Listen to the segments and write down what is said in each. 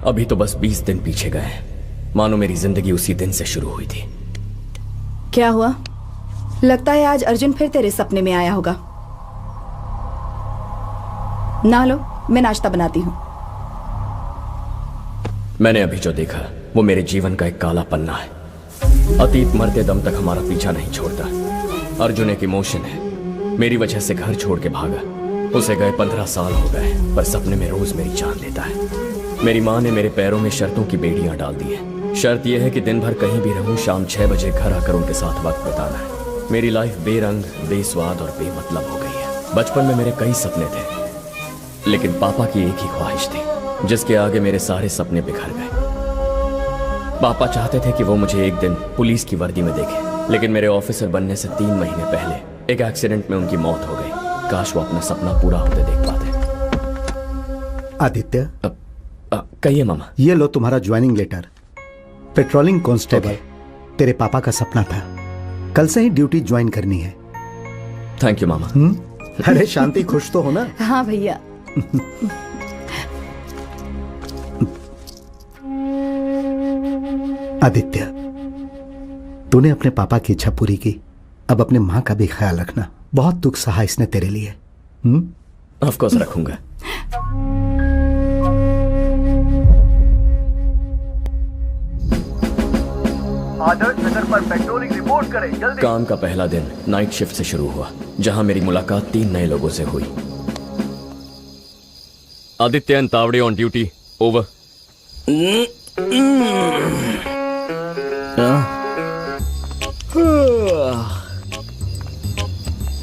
अभी तो बस 20 दिन पीछे गए, मानो मेरी जिंदगी उसी दिन से शुरू हुई थी। क्या हुआ? लगता है आज अर्जुन फिर तेरे सपने में आया होगा। ना लो, मैं नाश्ता बनाती हूँ। मैंने अभी जो देखा वो मेरे जीवन का एक काला पन्ना है। अतीत मरते दम तक हमारा पीछा नहीं छोड़ता। अर्जुन एक इमोशन है। मेरी वजह से घर छोड़ के भागा। उसे गए 15 साल हो गए, पर सपने में रोज मेरी जान लेता है। मेरी माँ ने मेरे पैरों में शर्तों की बेड़ियां डाल दी है। शर्त यह है कि दिन भर कहीं भी रहूं, शाम 6 बजे घर आकर उनके साथ वक्त बिताना है। मेरी लाइफ बेरंग, बेस्वाद और बेमतलब हो गई है। बचपन में मेरे कई सपने थे, लेकिन पापा की एक ही ख्वाहिश थी, जिसके आगे मेरे सारे सपने बिखर गए। पापा चाहते थे कि वो मुझे एक दिन पुलिस की वर्दी में देखे, लेकिन मेरे ऑफिसर बनने से 3 महीने पहले एक एक्सीडेंट में उनकी मौत हो गई। काश वो अपना सपना पूरा होते देख पाते। आदित्य, कहिए मामा। ये लो तुम्हारा ज्वाइनिंग लेटर। पेट्रोलिंग कांस्टेबल तेरे पापा का सपना था। कल से ही ड्यूटी ज्वाइन करनी है। थैंक यू मामा। अरे शांति, खुश तो हो ना? हाँ भैया। आदित्य, तूने अपने पापा की इच्छा पूरी की, अब अपने माँ का भी ख्याल रखना। बहुत दुख सहा इसने तेरे लिए। ऑफ कोर्स रखूंगा। आदर्श नगर पर पेट्रोलिंग रिपोर्ट करें जल्दी। काम का पहला दिन नाइट शिफ्ट से शुरू हुआ, जहां मेरी मुलाकात 3 नए लोगों से हुई। Aditya and Tawde on duty, over.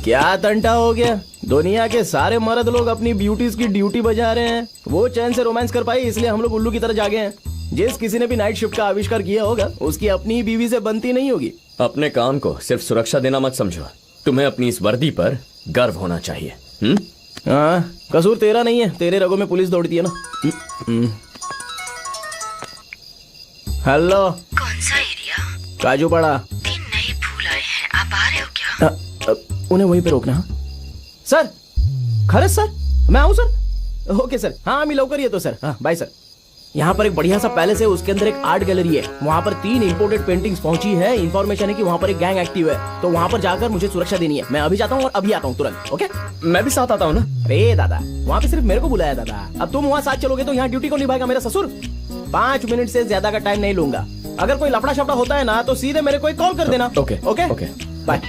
क्या तंटा हो गया? दुनिया के सारे मर्द लोग अपनी ब्यूटीज की ड्यूटी बजा रहे हैं। वो चैन से रोमांस कर पाई, इसलिए हम लोग उल्लू की तरह जागे हैं। जिस किसी ने भी नाइट शिफ्ट का आविष्कार किया होगा, उसकी अपनी बीवी से बनती नहीं होगी। अपने काम को सिर्फ सुरक्षा देना मत समझो, तुम्हें अपनी इस वर्दी पर गर्व होना चाहिए। हाँ, कसूर तेरा नहीं है, तेरे रगों में पुलिस दौड़ती है ना। हेलो, कौन सा एरिया? काजू पड़ा। 3 नए फूल आए हैं, आप आ रहे हो क्या? उन्हें वहीं पे रोकना। हाँ सर, खरस सर, मैं आऊँ सर? ओके सर, हाँ मैं लौकर ही तो सर। हाँ बाय सर। यहाँ पर एक बढ़िया सा पैलेस है, उसके अंदर एक आर्ट गैलरी है। वहाँ पर 3 इंपोर्टेड पेंटिंग्स पहुंची है। इन्फॉर्मेशन है कि वहाँ पर एक गैंग एक्टिव है, तो वहाँ पर जाकर मुझे सुरक्षा देनी है। मैं अभी जाता हूँ और अभी आता हूँ तुरंत। ओके, मैं भी साथ आता हूँ ना। अरे दादा, वहाँ पे सिर्फ मेरे को बुलाया दादा। अब तुम वहाँ साथ चलोगे तो यहाँ ड्यूटी को निभाएगा मेरा ससुर। 5 मिनट से ज्यादा का टाइम नहीं लूंगा। अगर कोई लफड़ा शफड़ा होता है ना, तो सीधे मेरे को कॉल कर देना। Okay okay okay, bye.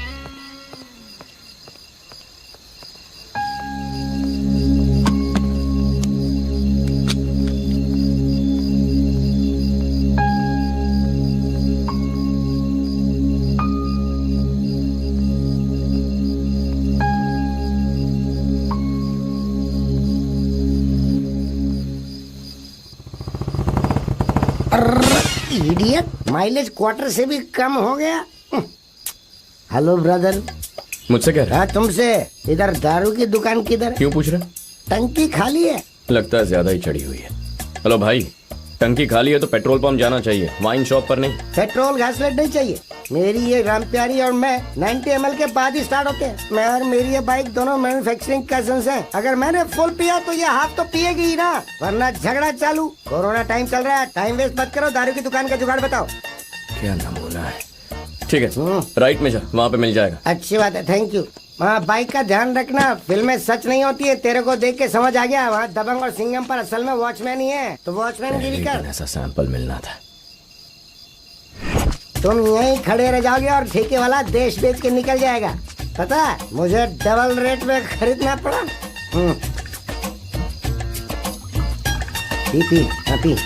Idiot, mileage quarter से भी कम हो गया। Hello brother. मुझसे कह रहा? हाँ तुमसे। इधर दारू की दुकान किधर? क्यों पूछ रहे? टंकी खाली है। लगता है ज्यादा ही चढ़ी हुई है। हेलो भाई, टंकी खाली है तो पेट्रोल पंप जाना चाहिए, वाइन शॉप पर नहीं। पेट्रोल घासलेट नहीं चाहिए। मेरी ये राम प्यारी और मैं 90 ml के बाद ही स्टार्ट होते हैं। मैं और मेरी ये बाइक दोनों मैन्युफैक्चरिंग कजन्स हैं। अगर मैंने फुल पिया तो ये हाफ तो पिएगी ही ना, वरना झगड़ा चालू। कोरोना टाइम चल रहा है, टाइम वेस्ट मत करो। दारू की दुकान का जुगाड़ बताओ। क्या नमूना है। ठीक है, राइट में जा, वहाँ पे मिल जाएगा। अच्छी बात है, थैंक यू। वहाँ बाइक का ध्यान रखना, फिल्में सच नहीं होती है। तेरे को देख के समझ आ गया, वहाँ दबंग और सिंघम पर असल में वॉचमैन ही है, तो वॉचमैन गिरी कर। ऐसा सैंपल मिलना था। तुम यहीं खड़े रह जाओगे और ठेके वाला देश बेच के निकल जाएगा। पता है, मुझे डबल रेट में खरीदना पड़ा। पी हाँ पी।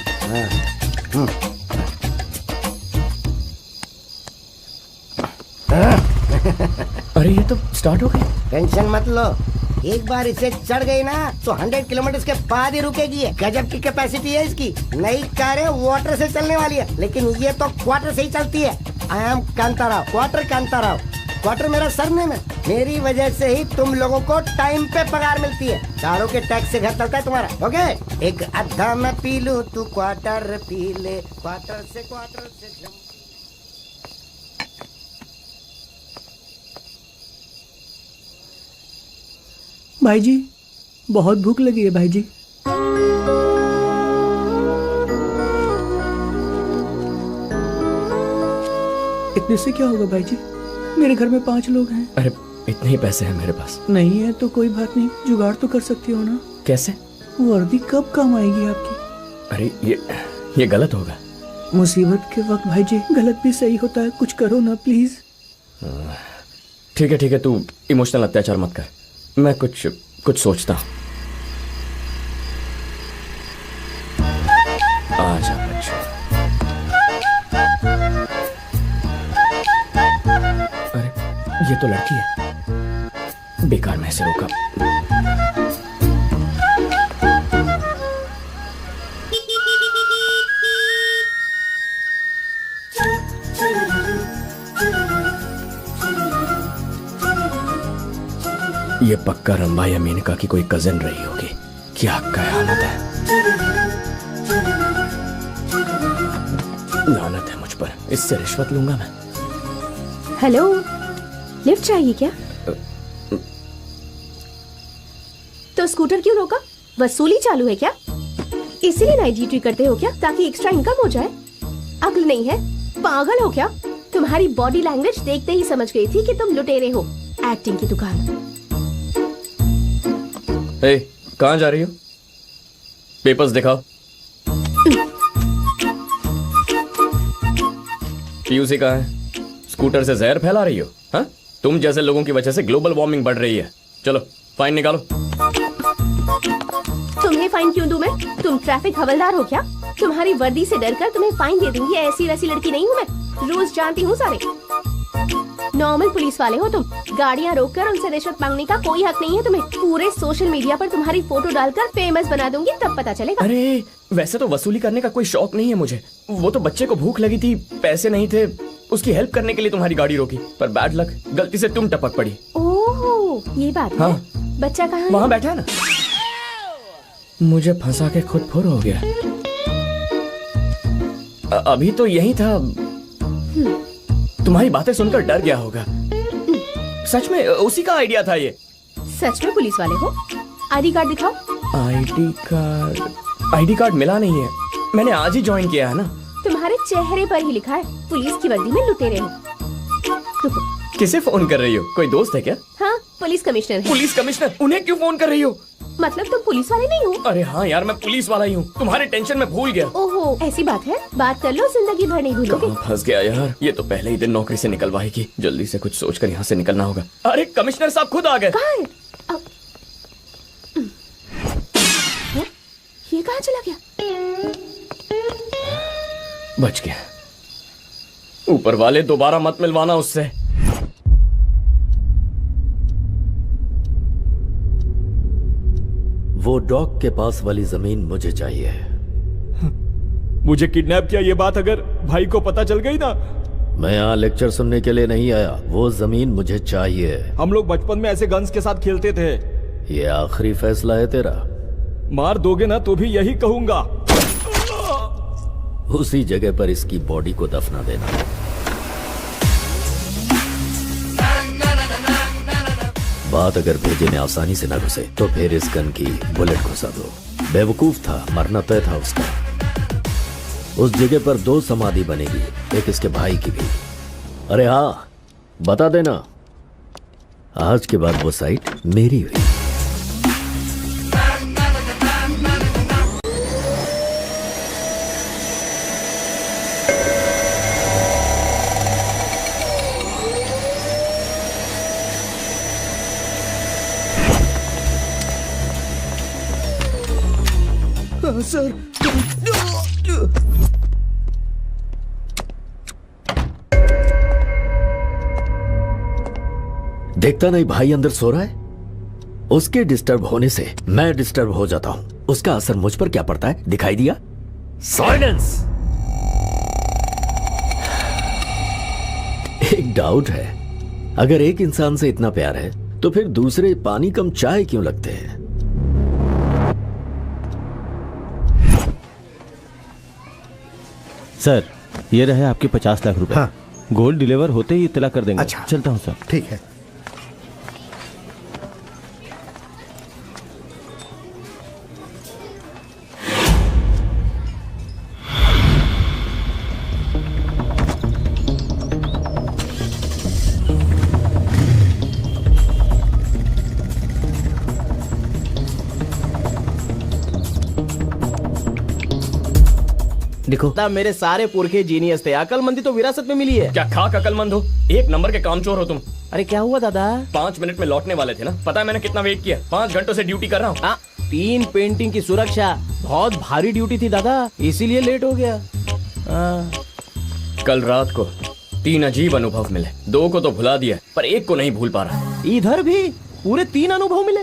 अरे ये तो स्टार्ट हो गई। टेंशन मत लो, एक बार इसे चढ़ गई ना तो 100 किलोमीटर के बाद ही रुकेगी। गजब की कैपेसिटी है इसकी। नई कारें वाटर से चलने वाली है, लेकिन ये तो क्वार्टर से ही चलती है। I am Kantarao, quarter Kantarao. Quarter मेरा सरनेम है। मेरी वजह से ही तुम लोगों को टाइम पे पगार मिलती है। दारू के टैक्स से घर चलता है तुम्हारा। ओके, एक अद्धा मैं पी लूं, तू क्वार्टर पी ले। क्वार्टर से भाई जी, बहुत भूख लगी है भाई जी। इतने से क्या होगा भाई जी, मेरे घर में 5 लोग हैं। अरे इतने ही पैसे हैं मेरे पास। नहीं है तो कोई बात नहीं, जुगाड़ तो कर सकती हो ना। कैसे? वर्दी कब काम आएगी आपकी? अरे ये गलत होगा। मुसीबत के वक्त भाई जी गलत भी सही होता है, कुछ करो ना प्लीज। ठीक है तू इमोशनल अत्याचार मत कर, मैं कुछ सोचता हूँ। आजा बच्चों। अरे ये तो लड़की है, बेकार में से रोका। ये पक्का रंबा या मेनका की कोई कजिन रही होगी। क्या कयामत है, लानत है मुझ पर, इससे रिश्वत लूंगा मैं। हेलो, लिफ्ट चाहिए क्या? तो स्कूटर क्यों रोका? वसूली चालू है क्या? इसीलिए नाइट ड्यूटी करते हो क्या, ताकि एक्स्ट्रा इनकम हो जाए? अक्ल नहीं है, पागल हो क्या? तुम्हारी बॉडी लैंग्वेज देखते ही समझ गई थी कि तुम लुटेरे हो। एक्टिंग की दुकान। ए, कहाँ जा रही हो? पेपर्स दिखाओ। पीयूसी कहाँ है? स्कूटर से जहर फैला रही हो? हाँ, तुम जैसे लोगों की वजह से ग्लोबल वार्मिंग बढ़ रही है। चलो फाइन निकालो। तुम्हें फाइन क्यों दूं मैं? तुम ट्रैफिक हवलदार हो क्या? तुम्हारी वर्दी से डरकर तुम्हें फाइन दे दूंगी, ऐसी वैसी लड़की नहीं हूँ मैं, रोज जानती हूँ सारे। नॉर्मल पुलिस वाले हो तुम, गाड़ियाँ रोककर उनसे रिश्वत मांगने का कोई हक नहीं है तुम्हें। पूरे सोशल मीडिया पर तुम्हारी फोटो डालकर फेमस बना दूंगी, तब पता चलेगा। अरे वैसे तो वसूली करने का कोई शौक नहीं है मुझे, वो तो बच्चे को भूख लगी थी, पैसे नहीं थे, उसकी हेल्प करने के लिए तुम्हारी गाड़ी रोकी, पर बैड लक, गलती से तुम टपक पड़ी। ओह ये बात हाँ। है। बच्चा कहाँ है? वहाँ बैठा है ना। मुझे फंसा के खुद फुर हो गया। अभी तो यही था। तुम्हारी बातें सुनकर डर गया होगा। सच में उसी का आइडिया था ये। सच में पुलिस वाले हो? आईडी कार्ड दिखाओ। आईडी कार्ड मिला नहीं है, मैंने आज ही ज्वाइन किया है ना। तुम्हारे चेहरे पर ही लिखा है पुलिस की वर्दी में लुटेरे हो। रुको। किसे फोन कर रही हो? कोई दोस्त है क्या? हाँ, पुलिस कमिश्नर है। Police commissioner? उन्हें क्यों फोन कर रही हो? मतलब तुम पुलिस वाले नहीं हो? अरे हाँ यार, मैं पुलिस वाला ही हूँ, तुम्हारे टेंशन में भूल गया। ओहो, ऐसी बात है? बात कर लो, जिंदगी भर नहीं भूलोगे। कहाँ फंस गया यार, ये तो पहले ही दिन नौकरी से निकलवाएगी। जल्दी से कुछ सोचकर यहाँ से निकलना होगा। अरे कमिश्नर साहब खुद आ गए। कहाँ है? ये कहाँ चला गया? बच गया। ऊपर वाले दोबारा मत मिलवाना उससे। वो डॉग के पास वाली जमीन मुझे चाहिए। मुझे किडनैप किया ये बात अगर भाई को पता चल गई ना। मैं यहाँ लेक्चर सुनने के लिए नहीं आया, वो जमीन मुझे चाहिए। हम लोग बचपन में ऐसे गन्स के साथ खेलते थे। ये आखिरी फैसला है तेरा? मार दोगे ना तो भी यही कहूंगा। उसी जगह पर इसकी बॉडी को दफना देना। बात अगर भेजे में आसानी से न घुसे तो फिर इस गन की बुलेट घुसा दो। बेवकूफ था, मरना तय था उसका। उस जगह पर 2 समाधि बनेगी, एक इसके भाई की भी। अरे हाँ, बता देना, आज के बाद वो साइट मेरी हुई। सर, देखता नहीं भाई अंदर सो रहा है? उसके डिस्टर्ब होने से मैं डिस्टर्ब हो जाता हूं। उसका असर मुझ पर क्या पड़ता है, दिखाई दिया? साइलेंस! एक डाउट है, अगर एक इंसान से इतना प्यार है तो फिर दूसरे पानी कम चाय क्यों लगते हैं? सर, ये रहे आपके 50 लाख रुपए। हाँ। गोल्ड डिलीवर होते ही इत्तला कर देंगे। अच्छा। चलता हूँ सर। ठीक है। देखो दादा मेरे सारे पुरखे जीनियस थे, अकलमंदी तो विरासत में मिली है। क्या खाक अकलमंद हो, एक नंबर के कामचोर हो तुम। अरे क्या हुआ दादा? 5 मिनट में लौटने वाले थे ना, पता है मैंने कितना वेट किया? 5 घंटों से ड्यूटी कर रहा हूँ। 3 पेंटिंग की सुरक्षा, बहुत भारी ड्यूटी थी दादा, इसीलिए लेट हो गया। कल रात को 3 अजीब अनुभव मिले। 2 को तो भुला दिया, पर एक को नहीं भूल पा रहा। इधर भी पूरे 3 अनुभव मिले।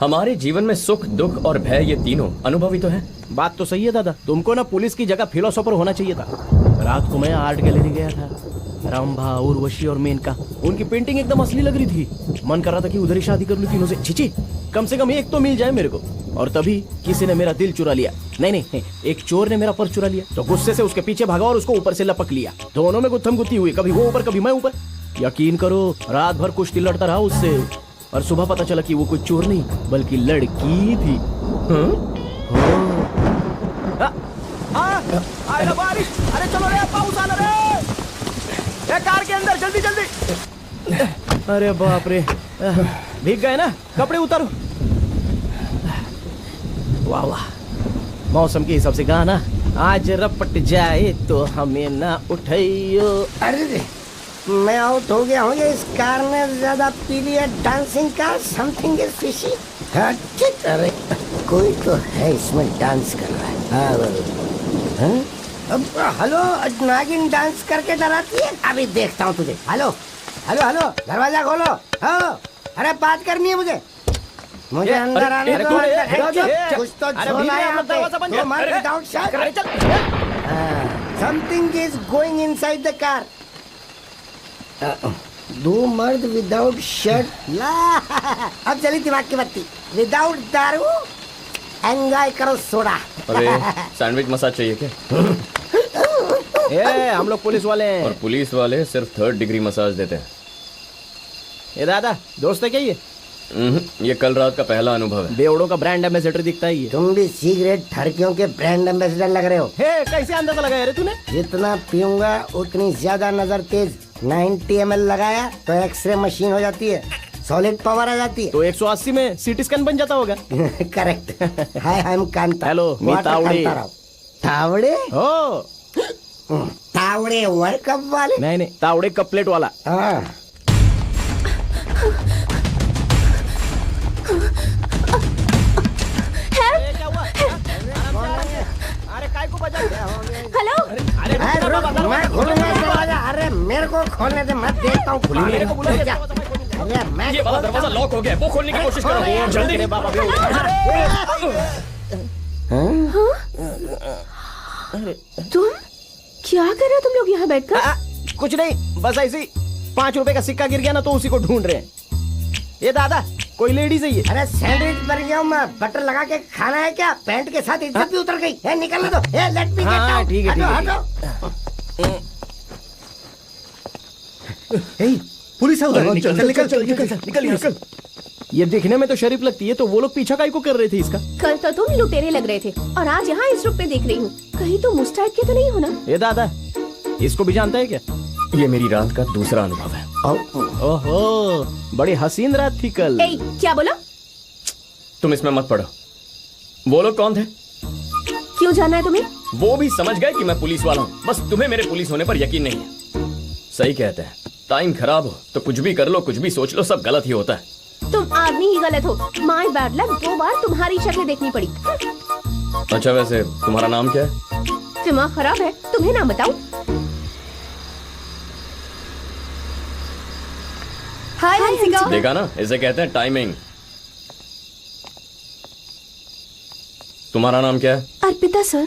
हमारे जीवन में सुख, दुख और भय, ये तीनों अनुभव ही तो हैं। बात तो सही है दादा, तुमको ना पुलिस की जगह फिलोसोफर होना चाहिए था। रात को मैं आर्ट गैलरी गया था, रंभा, उर्वशी और मेनका, उनकी पेंटिंग एकदम असली लग रही थी। मन कर रहा था कि उधर ही शादी कर लूं तीनों से। छिची, कम से कम एक तो मिल जाए मेरे को। और तभी किसी ने मेरा दिल चुरा लिया। नहीं, एक चोर ने मेरा पर्स चुरा लिया। तो गुस्से से उसके पीछे भागा और उसको ऊपर से लपक लिया। दोनों में गुत्थम गुत्ती हुई, कभी वो ऊपर कभी मैं ऊपर। यकीन करो रात भर कुश्ती लड़ता रहा उससे, और सुबह पता चला कि वो कोई चोर नहीं बल्कि लड़की थी। बारिश, अरे चलो रे, पाउस आ रहा रे, कार के अंदर जल्दी जल्दी। अरे बाप रे, भीग गए ना, कपड़े उतारो। वाह वाह, मौसम के हिसाब से गाना। आज रपट जाए तो हमें ना उठाइयो। अरे मैं आउट हो गया हूँ, इस कार ने ज्यादा पी लिया डांसिंग का। Something is fishy. अरे कोई तो है इसमें डांस कर रहा है। अब हेलो, नागिन डांस करके डराती है, अभी देखता हूँ तुझे। हेलो हेलो हेलो, दरवाजा खोलो। हाँ, अरे बात करनी है मुझे अंदर आने दो। कुछ तो छोड़ना है यहाँ पे, without shot. Something is going inside the car. 2 मर्द विदाउट शर्ट। ला, अब चली दिमाग की बत्ती। विदाउट दारू एंजॉय करो सोडा। अरे सैंडविच मसाज चाहिए क्या? हम लोग पुलिस वाले हैं। और पुलिस वाले सिर्फ 3rd डिग्री मसाज देते हैं। ये दादा दोस्त है क्या ये? ये कल रात का पहला अनुभव है। बेवड़ों का ब्रांड एम्बेसडर दिखता है ये। तुम भी सिगरेट ठरकियों के ब्रांड एम्बेसडर लग रहे हो। कैसे अंदाजा लगाया रे तूने? जितना पीऊंगा उतनी ज्यादा नजर तेज। 90 ml लगाया तो एक्सरे मशीन हो जाती है, सॉलिड पावर आ जाती है। तो 180 में सीटी स्कैन बन जाता होगा। Correct. Hi, I am Kanta. Hello, मी तावड़े। तावड़े? हो तावड़े वर्ल्ड कप वाले? नहीं, तावड़े कप प्लेट वाला। हाँ। अरे काय को बजा? हेलो, मैं खोलूंगा दरवाजा। अरे मेरे को खोलने दे, मत देखता हूँ। मेरे को बुला दिया। अरे मैं ये वाला दरवाजा लॉक हो गया, वो खोलने की कोशिश करो जल्दी। रे बाबा, तुम क्या कर रहे हो तुम लोग यहाँ बैठकर? कुछ नहीं, बस ऐसे ही 5 रुपए का सिक्का गिर गया ना, तो उसी को ढूंढ रहे हैं। ये दादा कोई लेडीज है ये? अरे सैंडविच बन गया हूँ मैं, बटर लगा के खाना है क्या? पैंट के साथ इज्जत भी उतर गई है। निकलने दो। Let me get out. ठीक है, पुलिस है उधर। निकल। ये देखने में तो शरीफ लगती है, तो वो लोग पीछा काहे को कर रहे थे इसका? कल तो तुम लुटेरे लग रहे थे और आज यहाँ इस रूप में देख रही हूँ। कहीं तो मुस्टैड के तो नहीं हो ना? ये दादा इसको भी जानता है क्या? ये मेरी रात का दूसरा अनुभव है। ओहो, बड़ी हसीन रात थी कल। क्या बोला? तुम इसमें मत पड़ो। वो लोग कौन थे? क्यों जानना है तुम्हें? वो भी समझ गए कि मैं पुलिस वाला हूँ, बस तुम्हें मेरे पुलिस होने पर यकीन नहीं है। सही कहते हैं, टाइम खराब हो तो कुछ भी कर लो, कुछ भी सोच लो, सब गलत ही होता है। तुम आदमी ही गलत हो। माय बैड लक, 2 बार तुम्हारी शक्ल देखनी पड़ी। अच्छा, वैसे तुम्हारा नाम क्या है? दिमाग खराब है, तुम्हें नाम बताऊं? हाय हंसिका। देखा ना, इसे कहते हैं टाइमिंग। तुम्हारा नाम क्या है? अर्पिता सर।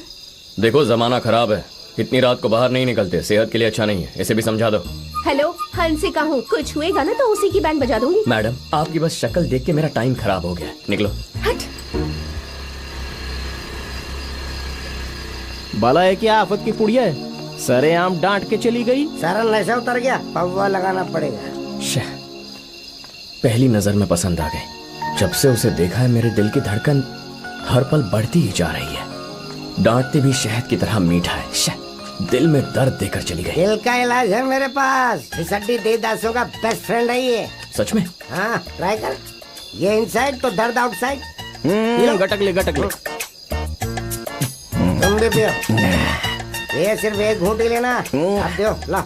देखो जमाना खराब है, इतनी रात को बाहर नहीं निकलते, सेहत के लिए अच्छा नहीं है, इसे भी समझा दो। हेलो, हंसिका हूँ, कुछ हुएगा ना तो उसी की बैंड बजा दूंगी। मैडम, आपकी बस शक्ल देख के मेरा टाइम खराब हो गया, निकलो। हट। बाला है क्या आफत की पुड़िया है, सरेआम डांट के चली गई। सारा नशा उतर गया, पौवा लगाना पड़ेगा। पहली नजर में पसंद आ गई। जब से उसे देखा है मेरे दिल की धड़कन हर पल बढ़ती ही जा रही है। डांटते भी शहद की तरह मीठा है। दिल में दर्द देकर चली गई। दिल का इलाज है मेरे पास। फिसड्डी देवदासों का बेस्ट फ्रेंड है ये। सच में? हाँ, ट्राई कर। ये इनसाइड तो दर्द आउटसाइड। गटक ले। तुम भी पियो। ये सिर्फ एक घूंट ही लेना। अब दो ला।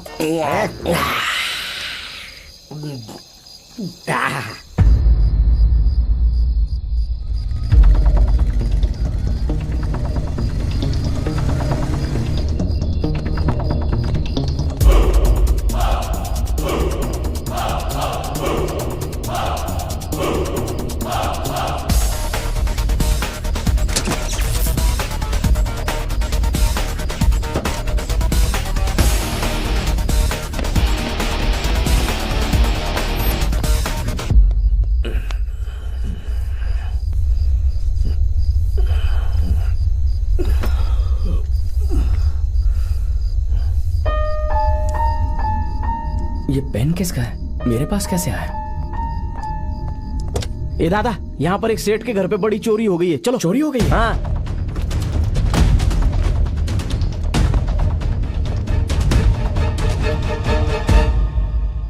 ये पेन किसका है? मेरे पास कैसे आया? ए दादा, यहाँ पर एक सेठ के घर पे बड़ी चोरी हो गई है। चलो। चोरी हो गई? हाँ।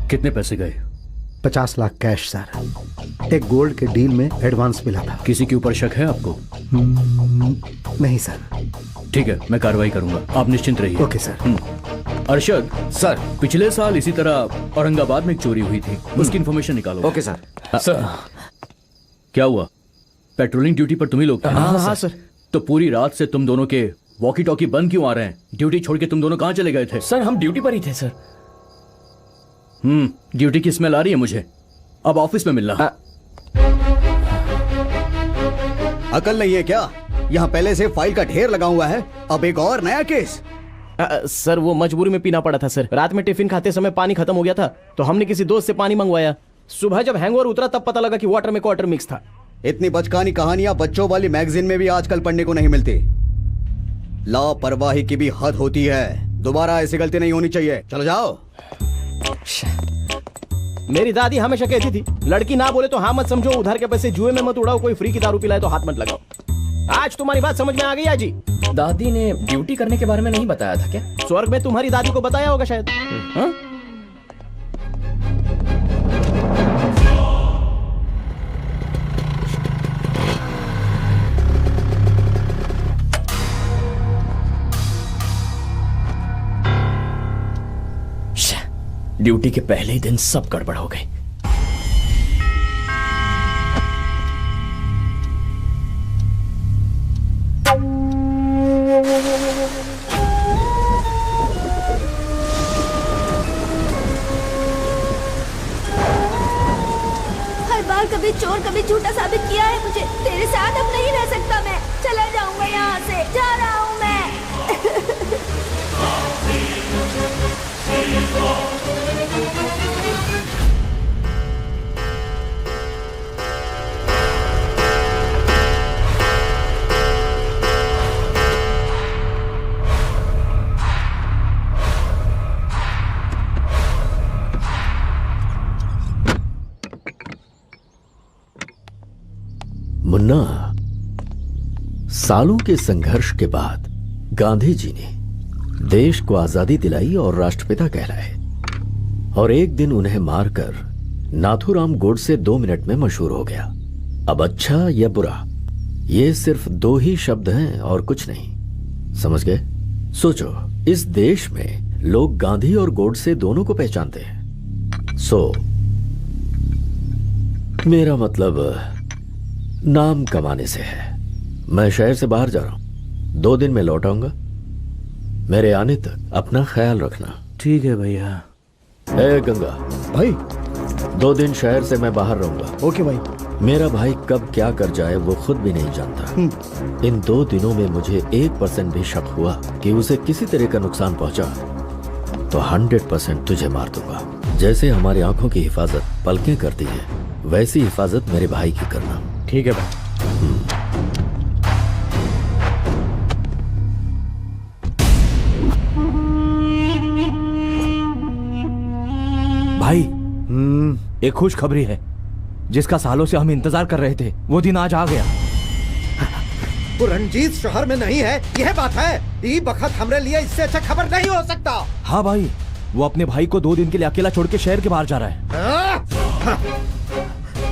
कितने पैसे गए? 50 लाख कैश सर। एक गोल्ड के डील में एडवांस मिला था। किसी के ऊपर शक है आपको? नहीं सर। ठीक है, मैं कार्रवाई करूंगा, आप निश्चिंत रहिए। Okay sir. अरशद सर, पिछले साल इसी तरह औरंगाबाद में एक चोरी हुई थी, उसकी इन्फॉर्मेशन निकालो। Okay sir. सर क्या हुआ? पेट्रोलिंग ड्यूटी पर तुम्ही लोग थे? हाँ सर। तो पूरी रात से तुम दोनों के वॉकी टॉकी बंद क्यों आ रहे हैं? ड्यूटी छोड़ के तुम दोनों कहाँ चले गए थे? सर हम ड्यूटी पर ही थे सर। ड्यूटी की स्मेल आ रही है मुझे। अब ऑफिस में मिलना। अकल नहीं है क्या? यहाँ पहले से फाइल का ढेर लगा हुआ है, अब एक और नया केस। सर वो मजबूरी में पीना पड़ा था सर। रात में टिफिन खाते समय पानी खत्म हो गया था, तो हमने किसी दोस्त से पानी मंगवाया। सुबह जब हैंगओवर उतरा तब पता लगा कि वाटर में क्वार्टर मिक्स था। इतनी बचकानी कहानियां बच्चों वाली मैगजीन में भी आजकल पढ़ने को नहीं मिलती। लापरवाही की भी हद होती है। दोबारा ऐसी गलती नहीं होनी चाहिए। चलो जाओ। मेरी दादी हमेशा कहती थी, लड़की ना बोले तो हाँ मत समझो, उधार के पैसे जुए में मत उड़ाओ, कोई फ्री की दारू पिलाए तो हाथ मत लगाओ। आज तुम्हारी बात समझ में आ गई आजी। दादी ने ड्यूटी करने के बारे में नहीं बताया था क्या? स्वर्ग में तुम्हारी दादी को बताया होगा शायद। हाँ? ड्यूटी के पहले ही दिन सब गड़बड़ हो गई। हर बार कभी चोर कभी झूठा साबित किया है मुझे। तेरे साथ अब नहीं रह सकता मैं। चला जाऊंगा यहाँ से। जा रहा हूँ मैं। मुन्ना, सालों के संघर्ष के बाद गांधी जी ने देश को आजादी दिलाई और राष्ट्रपिता कहलाए, और एक दिन उन्हें मारकर नाथूराम गोडसे 2 मिनट में मशहूर हो गया। अब अच्छा या बुरा, ये सिर्फ 2 ही शब्द हैं और कुछ नहीं। समझ गए? सोचो, इस देश में लोग गांधी और गोडसे दोनों को पहचानते हैं। मेरा मतलब नाम कमाने से है। मैं शहर से बाहर जा रहा हूं, 2 दिन में लौट आऊंगा। मेरे आने तक अपना ख्याल रखना। ठीक है भैया। ए गंगा भाई, 2 दिन शहर से मैं बाहर रहूंगा। ओके भाई। मेरा भाई कब क्या कर जाए वो खुद भी नहीं जानता। इन 2 दिनों में मुझे 1% भी शक हुआ कि उसे किसी तरह का नुकसान पहुंचा तो 100% तुझे मार दूंगा। जैसे हमारी आंखों की हिफाजत पलकें करती है, वैसी हिफाजत मेरे भाई की करना। ठीक है भाई। भाई, एक खुशखबरी है जिसका सालों से हम इंतजार कर रहे थे। वो दिन आज आ गया। वो रंजीत शहर में नहीं है, यह बात है। ई बखत हमरे लिए इससे अच्छा खबर नहीं हो सकता। हाँ भाई, वो अपने भाई को 2 दिन के लिए अकेला छोड़ के शहर के बाहर जा रहा है।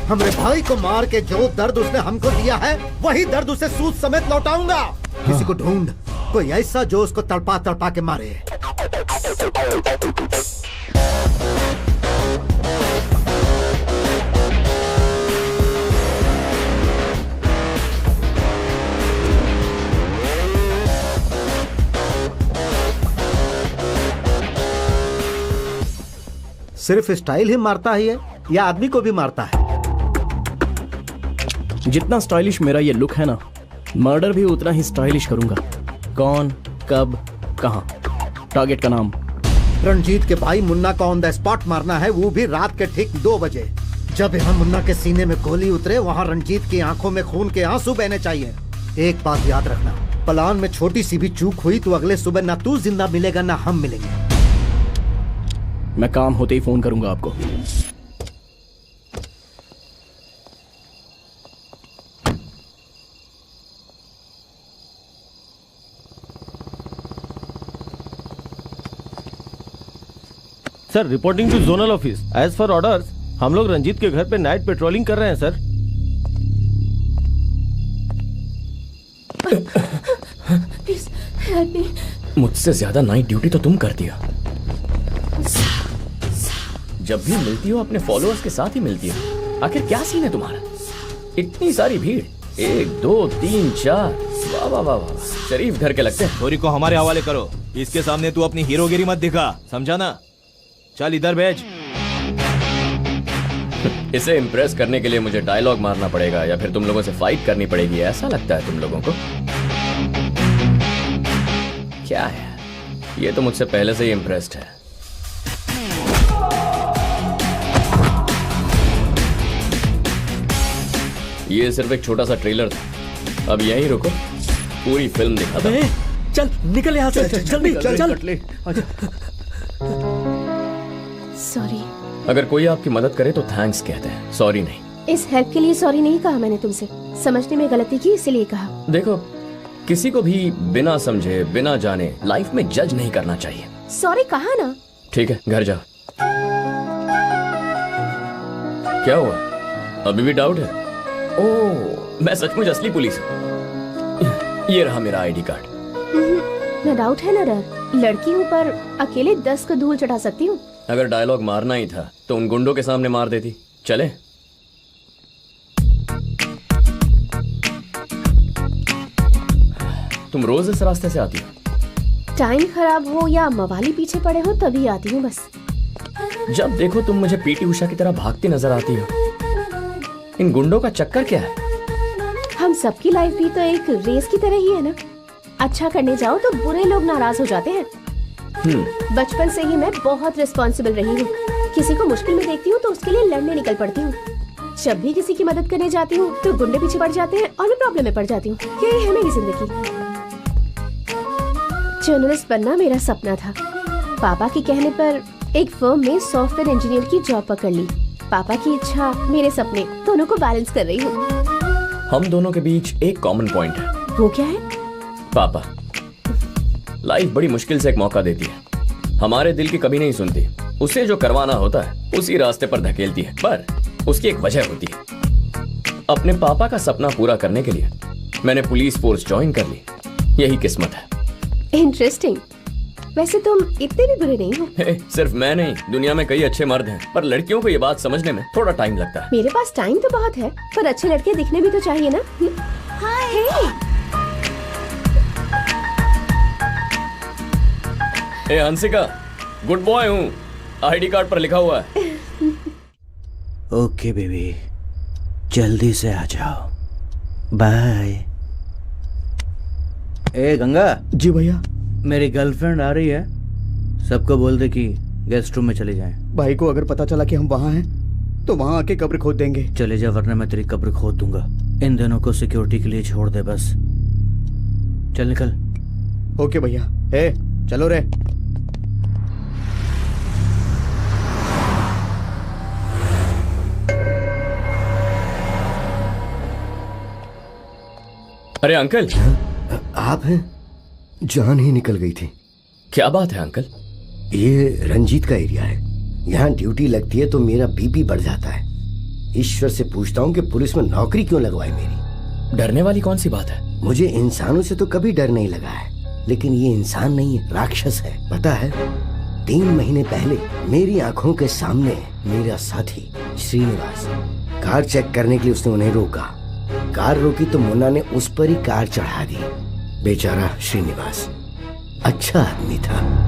हमरे भाई को मार के जो दर्द उसने हमको दिया है, वही दर्द उसे सूद समेत लौटाऊंगा। किसी को ढूंढ कोई ऐसा जो उसको तड़पा तड़पा के मारे। सिर्फ स्टाइल ही मारता है या आदमी को भी मारता है? जितना स्टाइलिश मेरा ये लुक है ना, मर्डर भी उतना ही स्टाइलिश करूंगा। कौन, कब, कहां, टारगेट का नाम। रणजीत के भाई मुन्ना को ऑन द स्पॉट मारना है, वो भी रात के ठीक 2 बजे। जब यहाँ मुन्ना के सीने में गोली उतरे, वहाँ रणजीत की आंखों में खून के आंसू बहने चाहिए। एक बात याद रखना, प्लान में छोटी सी भी चूक हुई तो अगले सुबह ना तू जिंदा मिलेगा ना हम मिलेंगे। मैं काम होते ही फोन करूंगा आपको। Sir, reporting to zonal office. As for orders, हम लोग रंजीत के घर पे नाइट पेट्रोलिंग कर रहे हैं सर। Please help me. मुझसे ज्यादा नाइट ड्यूटी तो तुम करती हो। जब भी मिलती हो अपने फॉलोअर्स के साथ ही मिलती हो। आखिर क्या सीन है तुम्हारा? इतनी सारी भीड़, 1 2 3 4, वाह वाह वाह वाह, शरीफ घर के लगते हैं। स्टोरी को हमारे हवाले करो, इसके सामने तू अपनी हीरोगिरी मत दिखा, समझा ना? चल इधर भेज। इसे इम्प्रेस करने के लिए मुझे डायलॉग मारना पड़ेगा या फिर तुम लोगों से फाइट करनी पड़ेगी, ऐसा लगता है तुम लोगों को? क्या है, ये तो मुझसे पहले से ही इम्प्रेस्ड है। ये सिर्फ एक छोटा सा ट्रेलर था, अब यहीं रुको, पूरी फिल्म दिखाता हूं। चल निकल यहाँ से, जल्दी चल। सॉरी। अगर कोई आपकी मदद करे तो थैंक्स कहते हैं, सॉरी नहीं। इस हेल्प के लिए सॉरी नहीं कहा मैंने तुमसे, समझने में गलती की इसीलिए कहा। देखो, किसी को भी बिना समझे बिना जाने लाइफ में जज नहीं करना चाहिए। सॉरी कहा ना। ठीक है, घर जाओ। क्या हुआ, अभी भी डाउट है? ओह, मैं सचमुच असली पुलिस हूँ। ये रहा मेरा आईडी कार्ड। न डाउट है न डर, लड़की हूँ पर अकेले 10 को धूल चढ़ा सकती हूँ। अगर डायलॉग मारना ही था तो उन गुंडों के सामने मार देती। चले? तुम रोज इस रास्ते से आती हो? टाइम खराब हो या मवाली पीछे पड़े हो तभी आती हूँ बस। जब देखो तुम मुझे पीटी उषा की तरह भागती नजर आती हो। इन गुंडों का चक्कर क्या है? हम सबकी लाइफ भी तो एक रेस की तरह ही है ना। अच्छा करने जाओ तो बुरे लोग नाराज हो जाते हैं। बचपन से ही मैं बहुत रिस्पॉन्सिबल रही हूँ। किसी को मुश्किल में देखती हूँ तो उसके लिए लड़ने निकल पड़ती हूँ। जब भी किसी की मदद करने जाती हूँ तो गुंडे पीछे पड़ जाते हैं और मैं प्रॉब्लम में पड़ जाती हूँ। यही है मेरी जिंदगी। जर्नलिस्ट बनना मेरा सपना था। पापा के कहने पर एक फर्म में सॉफ्टवेयर इंजीनियर की जॉब पकड़ ली। पापा की इच्छा, मेरे सपने, दोनों को बैलेंस कर रही हूँ। हम दोनों के बीच एक कॉमन पॉइंट है। वो क्या है? पापा। लाइफ बड़ी मुश्किल से एक मौका देती है, हमारे दिल की कभी नहीं सुनती। उसे जो करवाना होता है उसी रास्ते पर धकेलती है, पर उसकी एक वजह होती है। अपने पापा का सपना पूरा करने के लिए मैंने पुलिस फोर्स ज्वाइन कर ली। यही किस्मत है। इंटरेस्टिंग। वैसे तुम इतने भी बुरे नहीं हो। सिर्फ मैं नहीं, दुनिया में कई अच्छे मर्द हैं, पर लड़कियों को ये बात समझने में थोड़ा टाइम लगता है। मेरे पास टाइम तो बहुत है, पर अच्छे लड़के दिखने भी तो चाहिए ना। हाय। हंसिका, गुड बॉय हूँ, आईडी कार्ड पर लिखा हुआ है। ओके बेबी, जल्दी से आ जाओ, बाय। ए गंगा। जी भैया। मेरी गर्लफ्रेंड आ रही है, सबको बोल दे कि गेस्ट रूम में चले जाएं। भाई को अगर पता चला कि हम वहाँ हैं तो वहाँ आके कब्र खोद देंगे। चले जा वरना मैं तेरी कब्र खोद दूंगा। इन दोनों को सिक्योरिटी के लिए छोड़ दे बस। चल निकल। ओके भैया। ए चलो रे। अरे अंकल। आप हैं? जान ही निकल गई थी। क्या बात है अंकल? ये रंजीत का एरिया है, यहाँ ड्यूटी लगती है तो मेरा बीपी बढ़ जाता है। ईश्वर से पूछता हूँ कि पुलिस में नौकरी क्यों लगवाई मेरी। डरने वाली कौन सी बात है? मुझे इंसानों से तो कभी डर नहीं लगा है, लेकिन ये इंसान नहीं है, राक्षस है। पता है, 3 महीने पहले मेरी आंखों के सामने मेरा साथी श्रीनिवास कार चेक करने के लिए उसने उन्हें रोका। कार रोकी तो मुन्ना ने उस पर ही कार चढ़ा दी। बेचारा श्रीनिवास अच्छा आदमी था।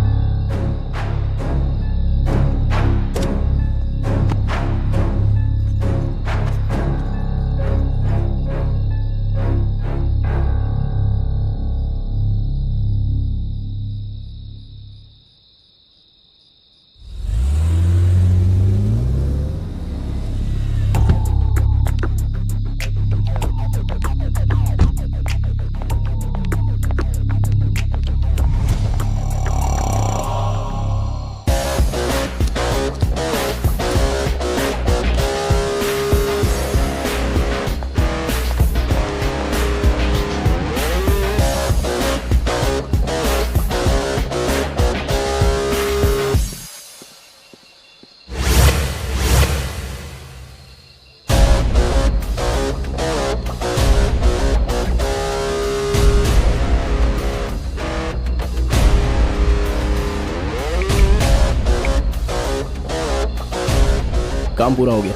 काम पूरा हो गया।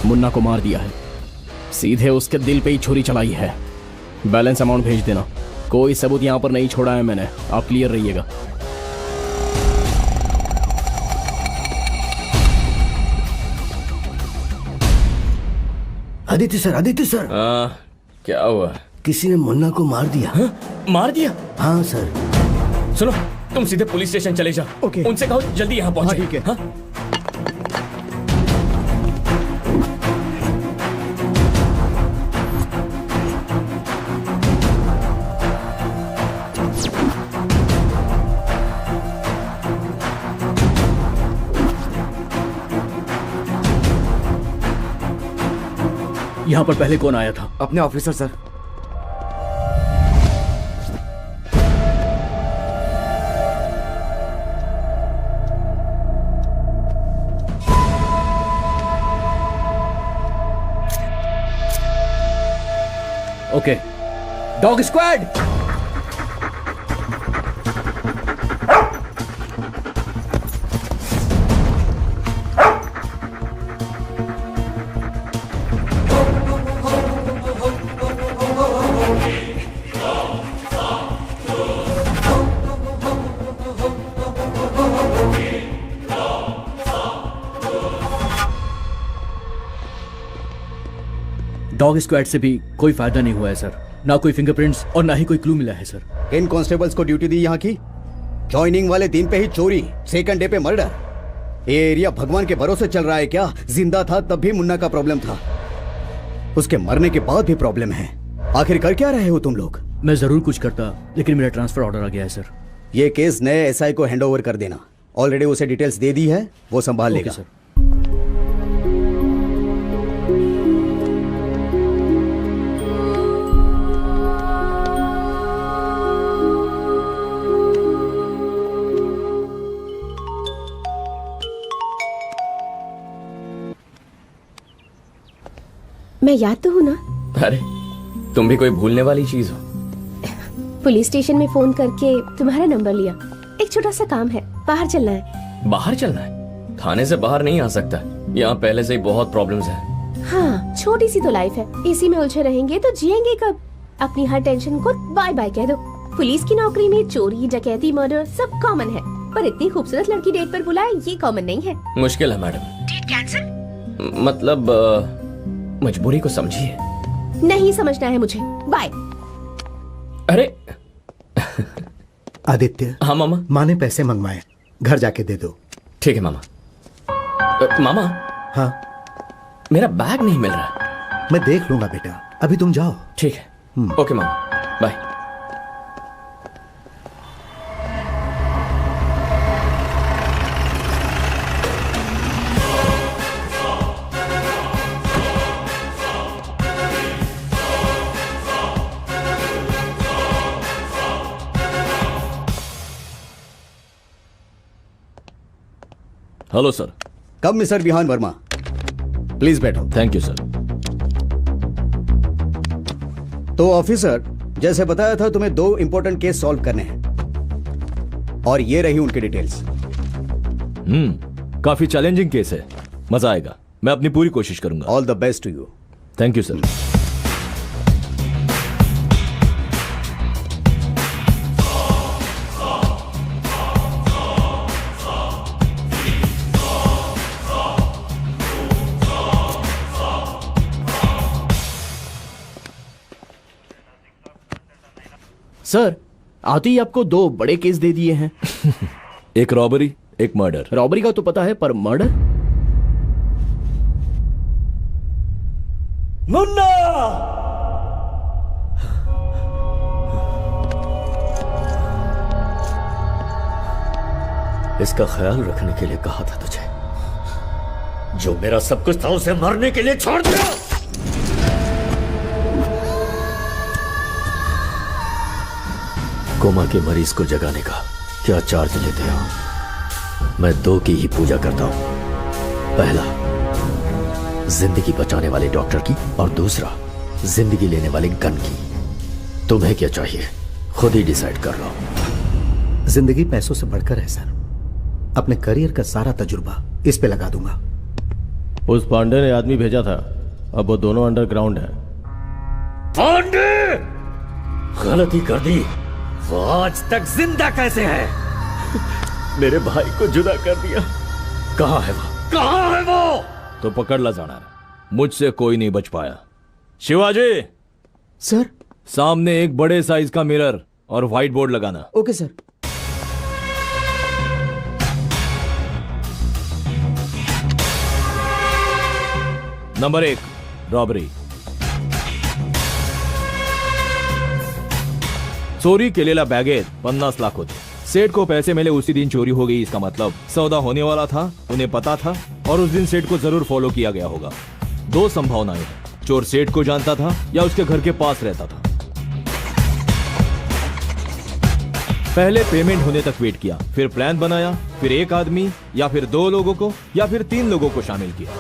मुन्ना को मार दिया है, सीधे उसके दिल पे ही छुरी चलाई है। बैलेंस अमाउंट भेज देना। कोई सबूत यहां पर नहीं छोड़ा है मैंने, आप क्लियर रहिएगा। आदित्य सर क्या हुआ? किसी ने मुन्ना को मार दिया। हा? मार दिया? हाँ सर। सुनो, तुम सीधे पुलिस स्टेशन चले जाओ। ओके। उनसे कहो जल्दी यहाँ पहुंचे। हाँ, ठीक है। हाँ? यहां पर पहले कौन आया था? अपने officer sir. Okay, dog squad. Dog squad से भी कोई फायदा नहीं हुआ है सर। ना कोई फिंगरप्रिंट्स और ना ही कोई क्लू मिला है सर। इन कांस्टेबल्स को ड्यूटी दी यहाँ की। ज्वाइनिंग वाले दिन पे ही चोरी, सेकंड डे पे मर्डर। ये एरिया भगवान के भरोसे चल रहा है क्या? जिंदा था तब भी मुन्ना का प्रॉब्लम था, उसके मरने के बाद भी प्रॉब्लम है। आखिर कर क्या रहे हो तुम लोग? मैं जरूर कुछ करता, लेकिन मेरा ट्रांसफर ऑर्डर आ गया है सर। ये केस नए एसआई को हैंडओवर कर देना। ऑलरेडी उसे डिटेल्स दे दी है, वो संभाल लेगा सर। मैं याद तो हूँ ना? अरे तुम भी कोई भूलने वाली चीज हो। पुलिस स्टेशन में फोन करके तुम्हारा नंबर लिया। एक छोटा सा काम है, बाहर चलना है। बाहर चलना है? थाने से बाहर नहीं आ सकता, यहाँ पहले से ही बहुत प्रॉब्लम्स हैं। हाँ, छोटी सी तो लाइफ है, इसी में उलझे रहेंगे तो जिएंगे कब? अपनी हर टेंशन को बाय बाय कह दो। पुलिस की नौकरी में चोरी, डकैती, मर्डर सब कॉमन है, पर इतनी खूबसूरत लड़की डेट पर बुलाए ये कॉमन नहीं है। मुश्किल है मैडम। Date cancel? मतलब मजबूरी को समझिए। नहीं समझना है मुझे, बाय। अरे आदित्य। हाँ मामा। माँ ने पैसे मंगवाए, घर जाके दे दो। ठीक है मामा। मामा। हाँ। मेरा बैग नहीं मिल रहा। मैं देख लूंगा बेटा, अभी तुम जाओ। ठीक है। ओके मामा, बाय। Hello sir. कब मिस्टर विहान वर्मा, प्लीज बैठो। Thank you sir. तो ऑफिसर, जैसे बताया था तुम्हें 2 इंपॉर्टेंट केस सॉल्व करने हैं और ये रही उनकी डिटेल्स। काफी चैलेंजिंग केस है, मजा आएगा। मैं अपनी पूरी कोशिश करूंगा। All the best to you. Thank you sir. Sir, आते ही आपको 2 बड़े केस दे दिए हैं। एक रॉबरी, एक मर्डर। रॉबरी का तो पता है, पर मर्डर? मुन्ना! इसका ख्याल रखने के लिए कहा था तुझे। जो मेरा सब कुछ था उसे मरने के लिए छोड़ दिया। कोमा के मरीज को जगाने का क्या चार्ज लेते हो? मैं 2 की ही पूजा करता हूं। पहला, जिंदगी बचाने वाले डॉक्टर की, और दूसरा, जिंदगी लेने वाले गन की। तुम्हें क्या चाहिए खुद ही डिसाइड कर लो। जिंदगी पैसों से बढ़कर है सर। अपने करियर का सारा तजुर्बा इस पे लगा दूंगा। उस पांडे ने आदमी भेजा था, अब वो दोनों अंडरग्राउंड है। पांडे! गलती कर दी। वो आज तक जिंदा कैसे है? मेरे भाई को जुदा कर दिया। कहां है वो? कहां है वो? तो पकड़ ला जाना, मुझसे कोई नहीं बच पाया। शिवाजी सर, सामने एक बड़े साइज का मिरर और व्हाइट बोर्ड लगाना। Okay sir. Number 1, robbery. चोरी केलेला बॅगेत 50 लाख होते। सेठ को पैसे मिले उसी दिन चोरी हो गई। इसका मतलब सौदा होने वाला था, उन्हें पता था, और उस दिन सेठ को जरूर फॉलो किया गया होगा। 2 संभावनाएं हैं, चोर सेठ को जानता था या उसके घर के पास रहता था। पहले पेमेंट होने तक वेट किया, फिर प्लान बनाया, फिर 1 आदमी या फिर 2 लोगों को या फिर 3 लोगों को शामिल किया।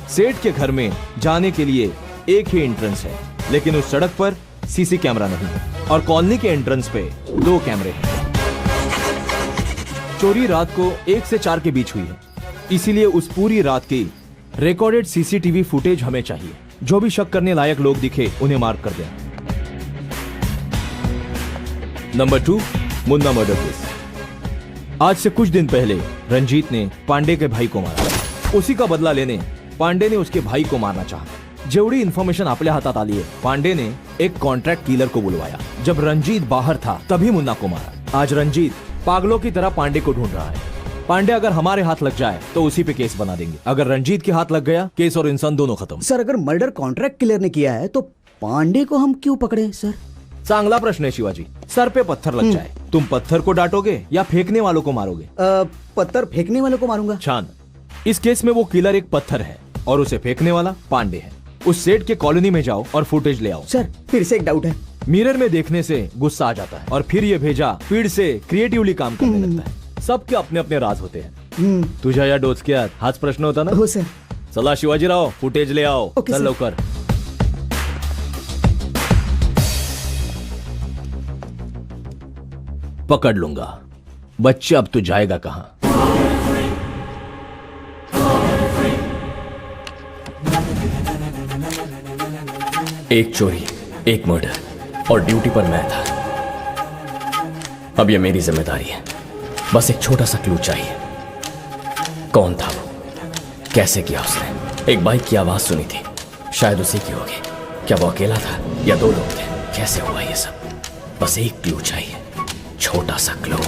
सेठ के घर में जाने के लिए एक ही एंट्रेंस है, लेकिन उस सड़क पर सीसी कैमरा नहीं है, और कॉलोनी के एंट्रेंस पे 2 कैमरे हैं। चोरी रात को 1 से 4 के बीच हुई है, इसीलिए उस पूरी रात की रिकॉर्डेड सीसीटीवी फुटेज हमें चाहिए। जो भी शक करने लायक लोग दिखे उन्हें मार्क कर दिया। Number 2, Munna murder case. आज से कुछ दिन पहले रंजीत ने पांडे के भाई को मारा। उसी का बदला लेने पांडे ने उसके भाई को मारना चाहा। जेवढी इन्फॉर्मेशन आपल्या हातात आली है, पांडे ने एक कॉन्ट्रैक्ट किलर को बुलवाया। जब रंजीत बाहर था तभी मुन्ना को मारा। आज रंजीत पागलों की तरह पांडे को ढूंढ रहा है। पांडे अगर हमारे हाथ लग जाए तो उसी पे केस बना देंगे। अगर रंजीत के हाथ लग गया, केस और इंसान दोनों खत्म। सर, अगर मर्डर कॉन्ट्रैक्ट किलर ने किया है तो पांडे को हम क्यों पकड़े सर? चांगला प्रश्न है शिवाजी। सर पे पत्थर लग जाए, तुम पत्थर को डांटोगे या फेंकने वालों को मारोगे? पत्थर फेंकने वालों को मारूंगा। छान, इस केस में वो किलर एक पत्थर है और उसे फेंकने वाला पांडे है। उस सेठ के कॉलोनी में जाओ और फुटेज ले आओ। सर, फिर से एक डाउट है। मिरर में देखने से गुस्सा आ जाता है और फिर ये भेजा स्पीड से क्रिएटिवली काम करने लगता है। सबके अपने अपने राज होते हैं। तुझ्या या डोचक्यात हाच प्रश्न होता ना? हो सर। चला शिवाजीराव, फुटेज ले आओ। ओके, चल सर। लवकर। पकड़ लूंगा। बच्चे, अब तू जाएगा कहां? एक चोरी, एक मर्डर, और ड्यूटी पर मैं था। अब यह मेरी जिम्मेदारी है। बस एक छोटा सा क्लू चाहिए। कौन था वो? कैसे किया उसने? एक बाइक की आवाज सुनी थी, शायद उसी की होगी। क्या वो अकेला था या 2 लोग थे? कैसे हुआ ये सब? बस एक क्लू चाहिए, छोटा सा क्लू।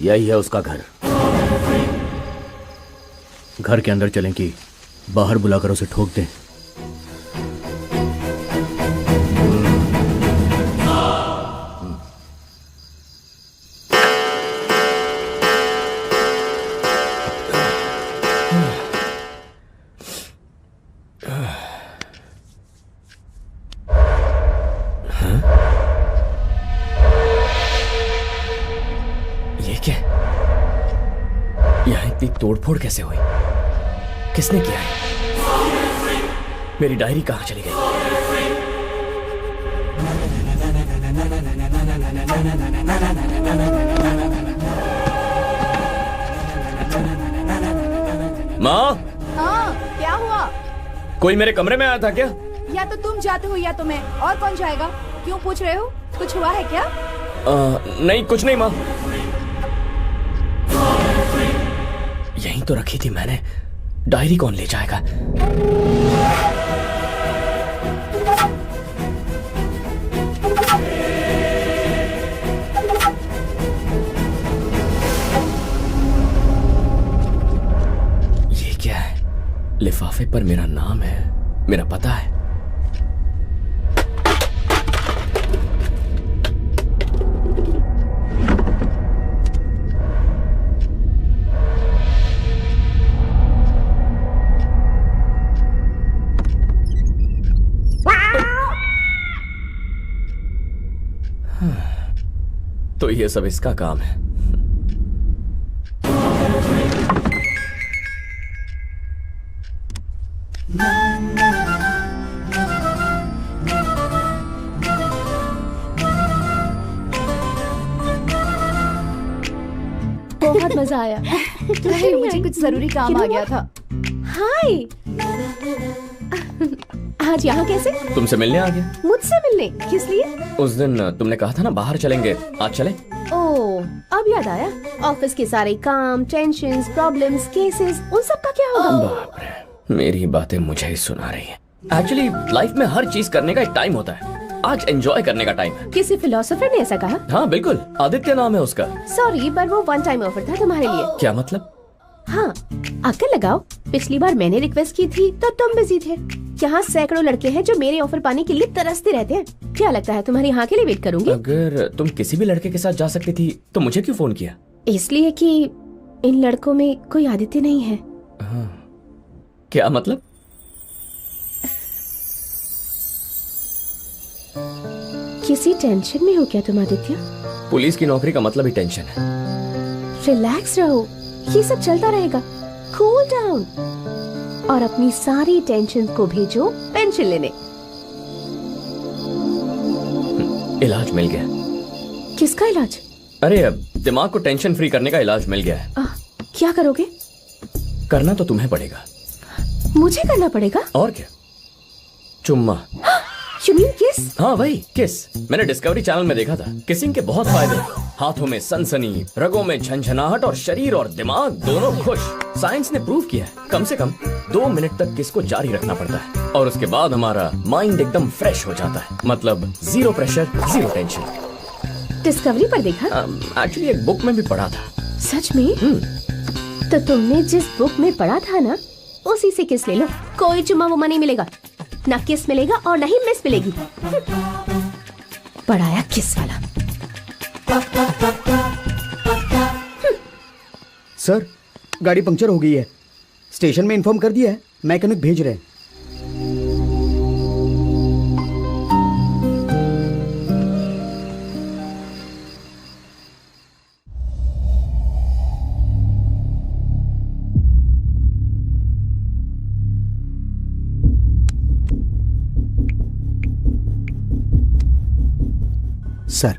यही है उसका घर। घर के अंदर चलें कि बाहर बुलाकर उसे ठोक दें? लेकिन यहाँ इतनी तोड़फोड़ कैसे हुई? किसने किया है? मेरी डायरी कहाँ चली गई? माँ, हाँ, क्या हुआ? कोई मेरे कमरे में आया था क्या? या तो तुम जाते हो या तो मैं, और कौन जाएगा? क्यों पूछ रहे हो? कुछ हुआ है क्या? नहीं, कुछ नहीं माँ। यहीं तो रखी थी मैंने। डायरी कौन ले जाएगा? ये क्या है? लिफाफे पर मेरा नाम है, मेरा पता है। तो ये सब इसका काम है। बहुत मजा आया। नहीं, मुझे कुछ जरूरी काम आ गया था। हाय, आज यहाँ कैसे? तुमसे मिलने आ गया। मुझसे मिलने? किस लिए? उस दिन तुमने कहा था ना बाहर चलेंगे, आज चले? ओह, अब याद आया। ऑफिस के सारे काम, टेंशन्स, प्रॉब्लम्स, केसेस, उन सब का क्या होगा? बाप रे, मेरी बातें मुझे ही सुना रही है। एक्चुअली लाइफ में हर चीज करने का एक टाइम होता है। आज एंजॉय करने का टाइम है। किसी फिलोसोफर ने ऐसा कहा? हाँ बिल्कुल, आदित्य नाम है उसका। सॉरी, पर वो वन टाइम ऑफर था तुम्हारे लिए। क्या मतलब? हाँ, अक्ल लगाओ। पिछली बार मैंने रिक्वेस्ट की थी तो तुम बिजी थे। यहाँ सैकड़ों लड़के हैं जो मेरे ऑफर पाने के लिए तरसते रहते हैं। क्या लगता है तुम्हारी हाँ के लिए वेट करूंगी? अगर तुम किसी भी लड़के के साथ जा सकती थी तो मुझे क्यों फोन किया? इसलिए कि इन लड़कों में कोई आदित्य नहीं है। हाँ। क्या मतलब? किसी टेंशन में हो क्या तुम आदित्य? पुलिस की नौकरी का मतलब ही टेंशन है। रिलैक्स रहो, ये सब चलता रहेगा। कूल डाउन और अपनी सारी टेंशन को भेजो पेंशन लेने। इलाज मिल गया। किसका इलाज? अरे अब दिमाग को टेंशन फ्री करने का इलाज मिल गया है। क्या करोगे? करना तो तुम्हें पड़ेगा। मुझे करना पड़ेगा? और क्या? चुम्मा। You mean kiss? हाँ वही किस। मैंने डिस्कवरी चैनल में देखा था। किसिंग के बहुत फायदे हैं। हाथों में सनसनी, रगों में झंझनाहट और शरीर और दिमाग दोनों खुश। साइंस ने प्रूव किया है कम से कम 2 मिनट तक किस को जारी रखना पड़ता है और उसके बाद हमारा माइंड एकदम फ्रेश हो जाता है। मतलब zero pressure, zero tension. Discovery पर देखा? एक्चुअली एक बुक में भी पढ़ा था। सच में? तो तुमने जिस बुक में पढ़ा था ना, उसी से किस ले लो। कोई चुम्मा वुम्मा नहीं मिलेगा, ना किस मिलेगा और ना ही मिस मिलेगी। पढ़ाया किस वाला। सर, गाड़ी पंक्चर हो गई है। स्टेशन में इन्फॉर्म कर दिया है, मैकेनिक भेज रहे हैं। सर,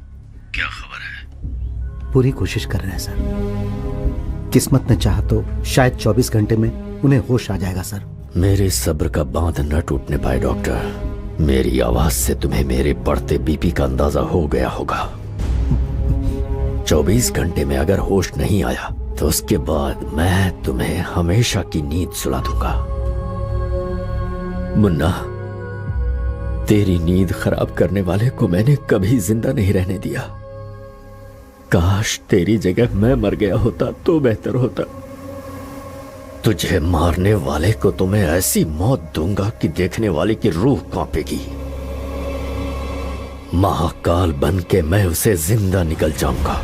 क्या खबर है? पूरी कोशिश कर रहे हैं सर। किस्मत ने चाहा तो शायद 24 घंटे में उन्हें होश आ जाएगा सर। मेरे सब्र का बांध न टूटने पाए डॉक्टर। मेरी आवाज से तुम्हें मेरे बढ़ते बीपी का अंदाजा हो गया होगा। 24 घंटे में अगर होश नहीं आया तो उसके बाद मैं तुम्हें हमेशा की नींद सुला दूंगा। मुन्ना, तेरी नींद खराब करने वाले को मैंने कभी जिंदा नहीं रहने दिया। काश तेरी जगह मैं मर गया होता तो बेहतर होता। तुझे मारने वाले को तो मैं ऐसी मौत दूंगा कि देखने वाले की रूह कांपेगी। महाकाल बन के मैं उसे जिंदा निकल जाऊंगा।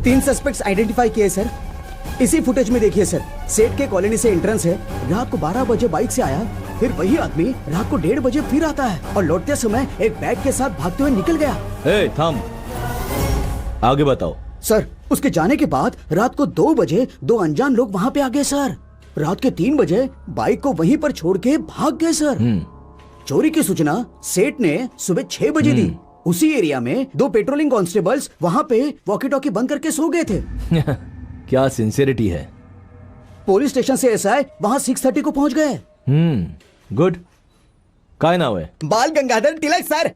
3 सस्पेक्ट्स आइडेंटिफाई किए सर। इसी फुटेज में देखिए सर। सेठ के कॉलोनी से एंट्रेंस है। रात को 12 बजे बाइक से आया, फिर वही आदमी रात को 1:30 बजे फिर आता है और लौटते समय एक बैग के साथ भागते हुए निकल गया। ए, थाम। आगे बताओ। सर, उसके जाने के बाद रात को 2 बजे 2 अनजान लोग वहां पे आ गए सर। रात के 3 बजे बाइक को वहीं पर छोड़ के भाग गए सर। चोरी की सूचना सेठ ने सुबह 6 बजे दी। उसी एरिया में 2 पेट्रोलिंग कांस्टेबल्स वहां पे वॉकी टॉकी बंद करके सो गए थे। क्या सिंसियरिटी है। पुलिस स्टेशन से एसआई वहां 6:30 को पहुंच गए। गुड। काय नाम है? बाल गंगाधर तिलक सर।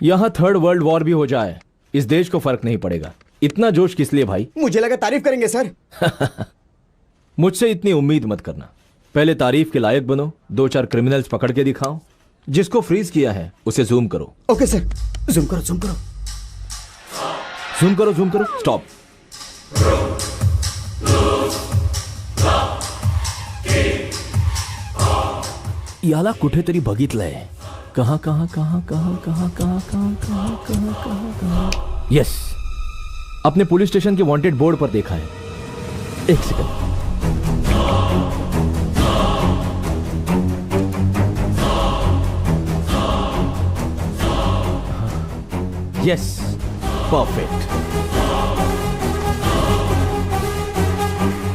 यहां 3rd वर्ल्ड वॉर भी हो जाए, इस देश को फर्क नहीं पड़ेगा। इतना जोश किस लिए भाई? मुझे लगा तारीफ करेंगे सर। मुझसे इतनी उम्मीद मत करना। पहले तारीफ के लायक बनो, 2-4 क्रिमिनल्स पकड़ के दिखाओ। जिसको फ्रीज किया है उसे जूम करो। ओके सर, जूम करो जूम करो जूम करो जूम करो। स्टॉप। याला कुठेतरी बघितलंय। कहां कहां कहां कहां कहां कहां कहां कहां कहां कहां कहां। यस, अपने पुलिस स्टेशन के वांटेड बोर्ड पर देखा है। एक सेकंड। Yes, perfect.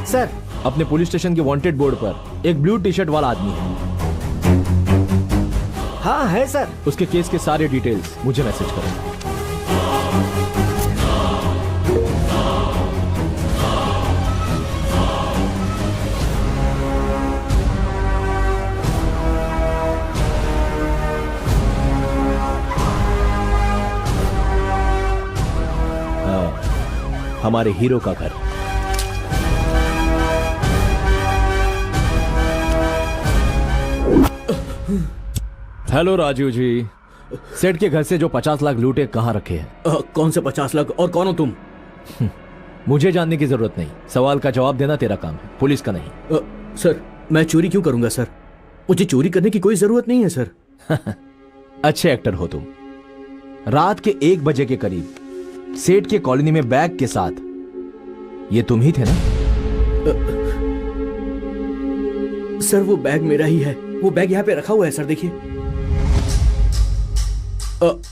सर, अपने पुलिस स्टेशन के वांटेड बोर्ड पर एक ब्लू टी शर्ट वाला आदमी है। हाँ है सर। उसके केस के सारे डिटेल्स मुझे मैसेज करो। हमारे हीरो का घर। हेलो राजू जी, सेठ के घर से जो 50 लाख लूटे कहां रखे हैं? कौन से 50 लाख और कौन हो तुम? मुझे जानने की जरूरत नहीं, सवाल का जवाब देना तेरा काम है, पुलिस का नहीं। सर, मैं चोरी क्यों करूंगा सर? मुझे चोरी करने की कोई जरूरत नहीं है सर। अच्छे एक्टर हो तुम। रात के 1 बजे के करीब सेठ के कॉलोनी में बैग के साथ ये तुम ही थे ना? सर, वो बैग मेरा ही है। वो बैग यहाँ पे रखा हुआ है सर, देखिए।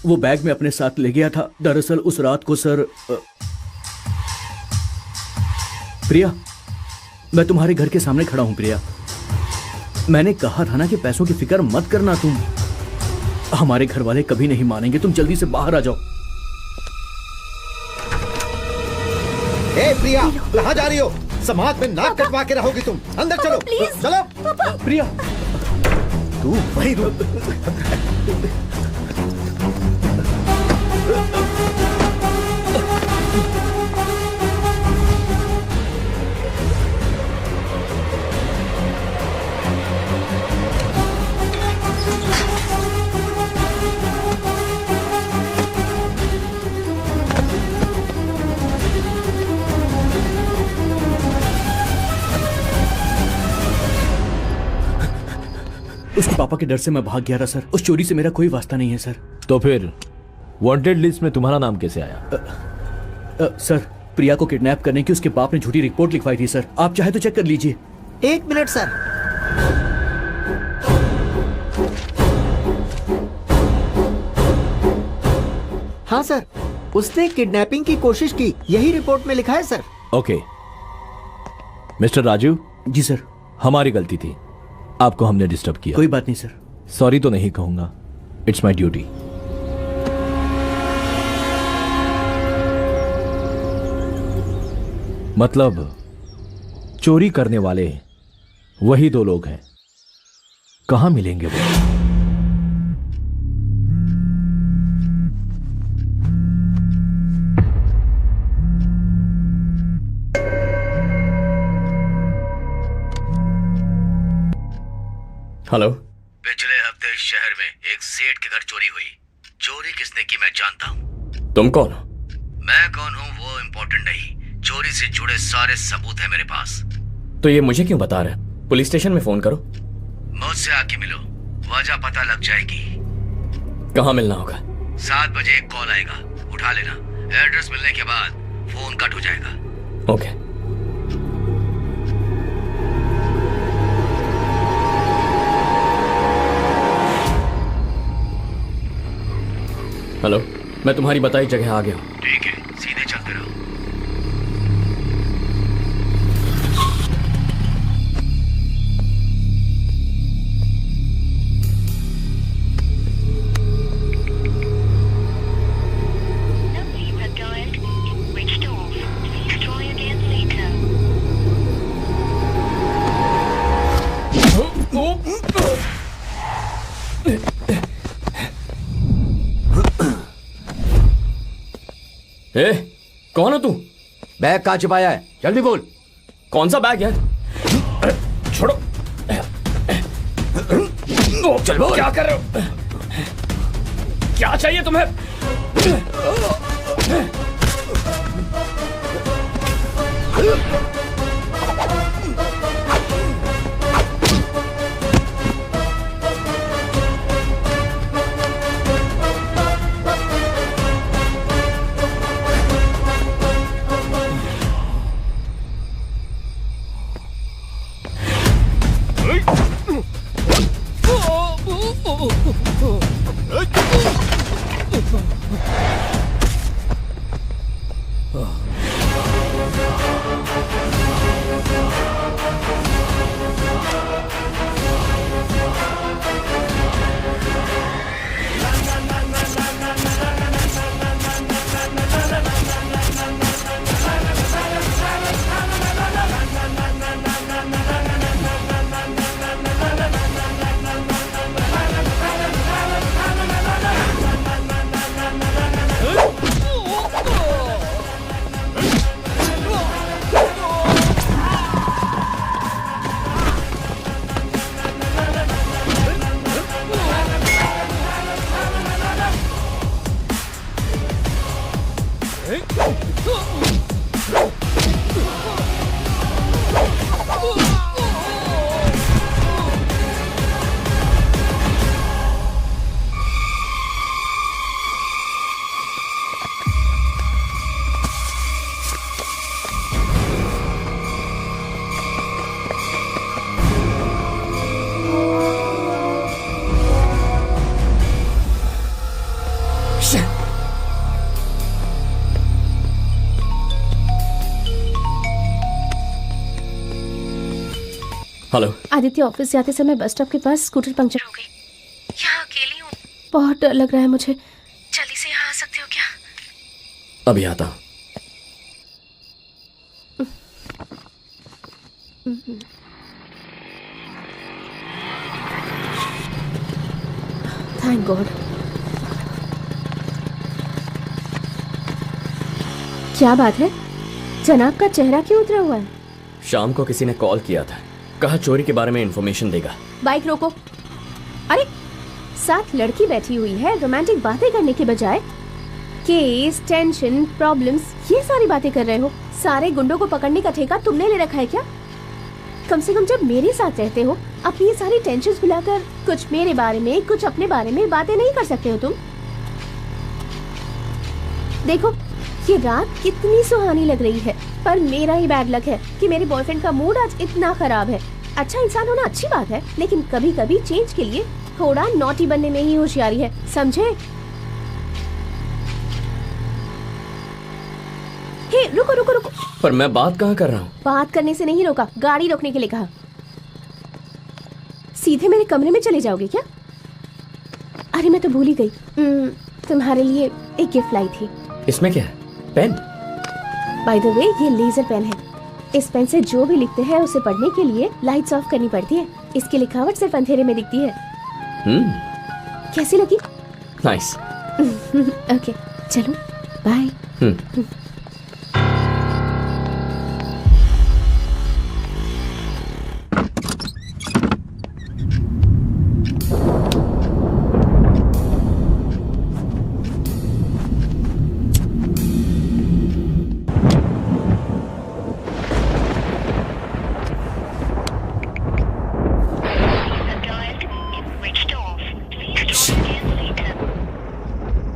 वो बैग मैं अपने साथ ले गया था। दरअसल उस रात को सर प्रिया, मैं तुम्हारे घर के सामने खड़ा हूं प्रिया। मैंने कहा था ना कि पैसों की फिक्र मत करना तुम। हमारे घर वाले कभी नहीं मानेंगे, तुम जल्दी से बाहर आ जाओ। ए प्रिया, कहाँ जा रही हो? समाज में नाक कटवा के रहोगी तुम। अंदर चलो। चलो। प्रिया, तू वही रुक। उसके पापा के डर से मैं भाग गया था सर। उस चोरी से मेरा कोई वास्ता नहीं है सर। तो फिर वांटेड लिस्ट में तुम्हारा नाम कैसे आया? सर, प्रिया को किडनैप करने की उसके बाप ने झूठी रिपोर्ट लिखवाई थी सर। आप चाहे तो चेक कर लीजिए। 1 मिनट सर। हाँ सर, उसने किडनैपिंग की कोशिश की, यही रिपोर्ट में लिखा है सर। Okay mister Raju. जी सर। हमारी गलती थी, आपको हमने डिस्टर्ब किया। कोई बात नहीं सर। सॉरी तो नहीं कहूंगा, इट्स माई ड्यूटी। मतलब चोरी करने वाले वही 2 लोग हैं, कहां मिलेंगे वो? हेलो। पिछले हफ्ते इस शहर में एक सेठ के घर चोरी हुई। चोरी किसने की मैं जानता हूँ। तुम कौन हो? मैं कौन हूँ वो इम्पोर्टेंट नहीं, चोरी से जुड़े सारे सबूत है मेरे पास। तो ये मुझे क्यों बता रहे? पुलिस स्टेशन में फोन करो। मुझसे आके मिलो, वजह पता लग जाएगी। कहाँ मिलना होगा? 7 बजे एक कॉल आएगा, उठा लेना। एड्रेस मिलने के बाद फोन कट हो जाएगा। ओके। हेलो। मैं तुम्हारी बताई जगह आ गया हूँ। ठीक है, सीधे चलते रहो। ए, कौन हो तू? बैग कहाँ छिपाया है? जल्दी बोल। कौन सा बैग है? छोड़ो। चल बोल। क्या कर रहे हो? क्या चाहिए तुम्हें? हेलो। आदित्य, ऑफिस जाते समय बस स्टॉप के पास स्कूटर पंक्चर हो गई। यहाँ अकेली हूँ। बहुत डर लग रहा है मुझे। जल्दी से यहाँ आ सकते हो क्या? अभी आता हूँ। Thank God. क्या बात है? जनाब का चेहरा क्यों उतरा हुआ है? शाम को किसी ने कॉल किया था, कहा चोरी के बारे में इंफॉर्मेशन देगा। बाइक रोको। अरे, साथ लड़की बैठी हुई है, रोमांटिक बातें करने के बजाय केस, टेंशन, प्रॉब्लम्स, ये सारी बातें कर रहे हो। सारे गुंडों को पकड़ने का ठेका तुमने ले रखा है क्या? कम से कम जब मेरे साथ रहते हो, अपनी ये सारी टेंशन भुलाकर कुछ मेरे बारे में, कुछ अपने बारे में बातें नहीं कर सकते हो तुम? देखो, ये रात कितनी सुहानी लग रही है, पर मेरा ही बैड लक है कि मेरे बॉयफ्रेंड का मूड आज इतना खराब है। अच्छा इंसान होना अच्छी बात है, लेकिन कभी कभी चेंज के लिए थोड़ा नॉटी बनने में ही होशियारी है, समझे? हे, रुको रुको रुको। पर मैं बात कहाँ कर रहा हूँ? बात करने से नहीं रोका, गाड़ी रोकने के लिए कहा। सीधे मेरे कमरे में चले जाओगे क्या? अरे मैं तो भूल ही गई, तुम्हारे लिए एक गिफ्ट लाई थी। इसमें क्या है? पेन? बाय द वे, ये लेजर पेन है। इस पेन से जो भी लिखते हैं उसे पढ़ने के लिए लाइट्स ऑफ करनी पड़ती है। इसकी लिखावट सिर्फ अंधेरे में दिखती है। कैसी लगी? नाइस। ओके, चलो बाय।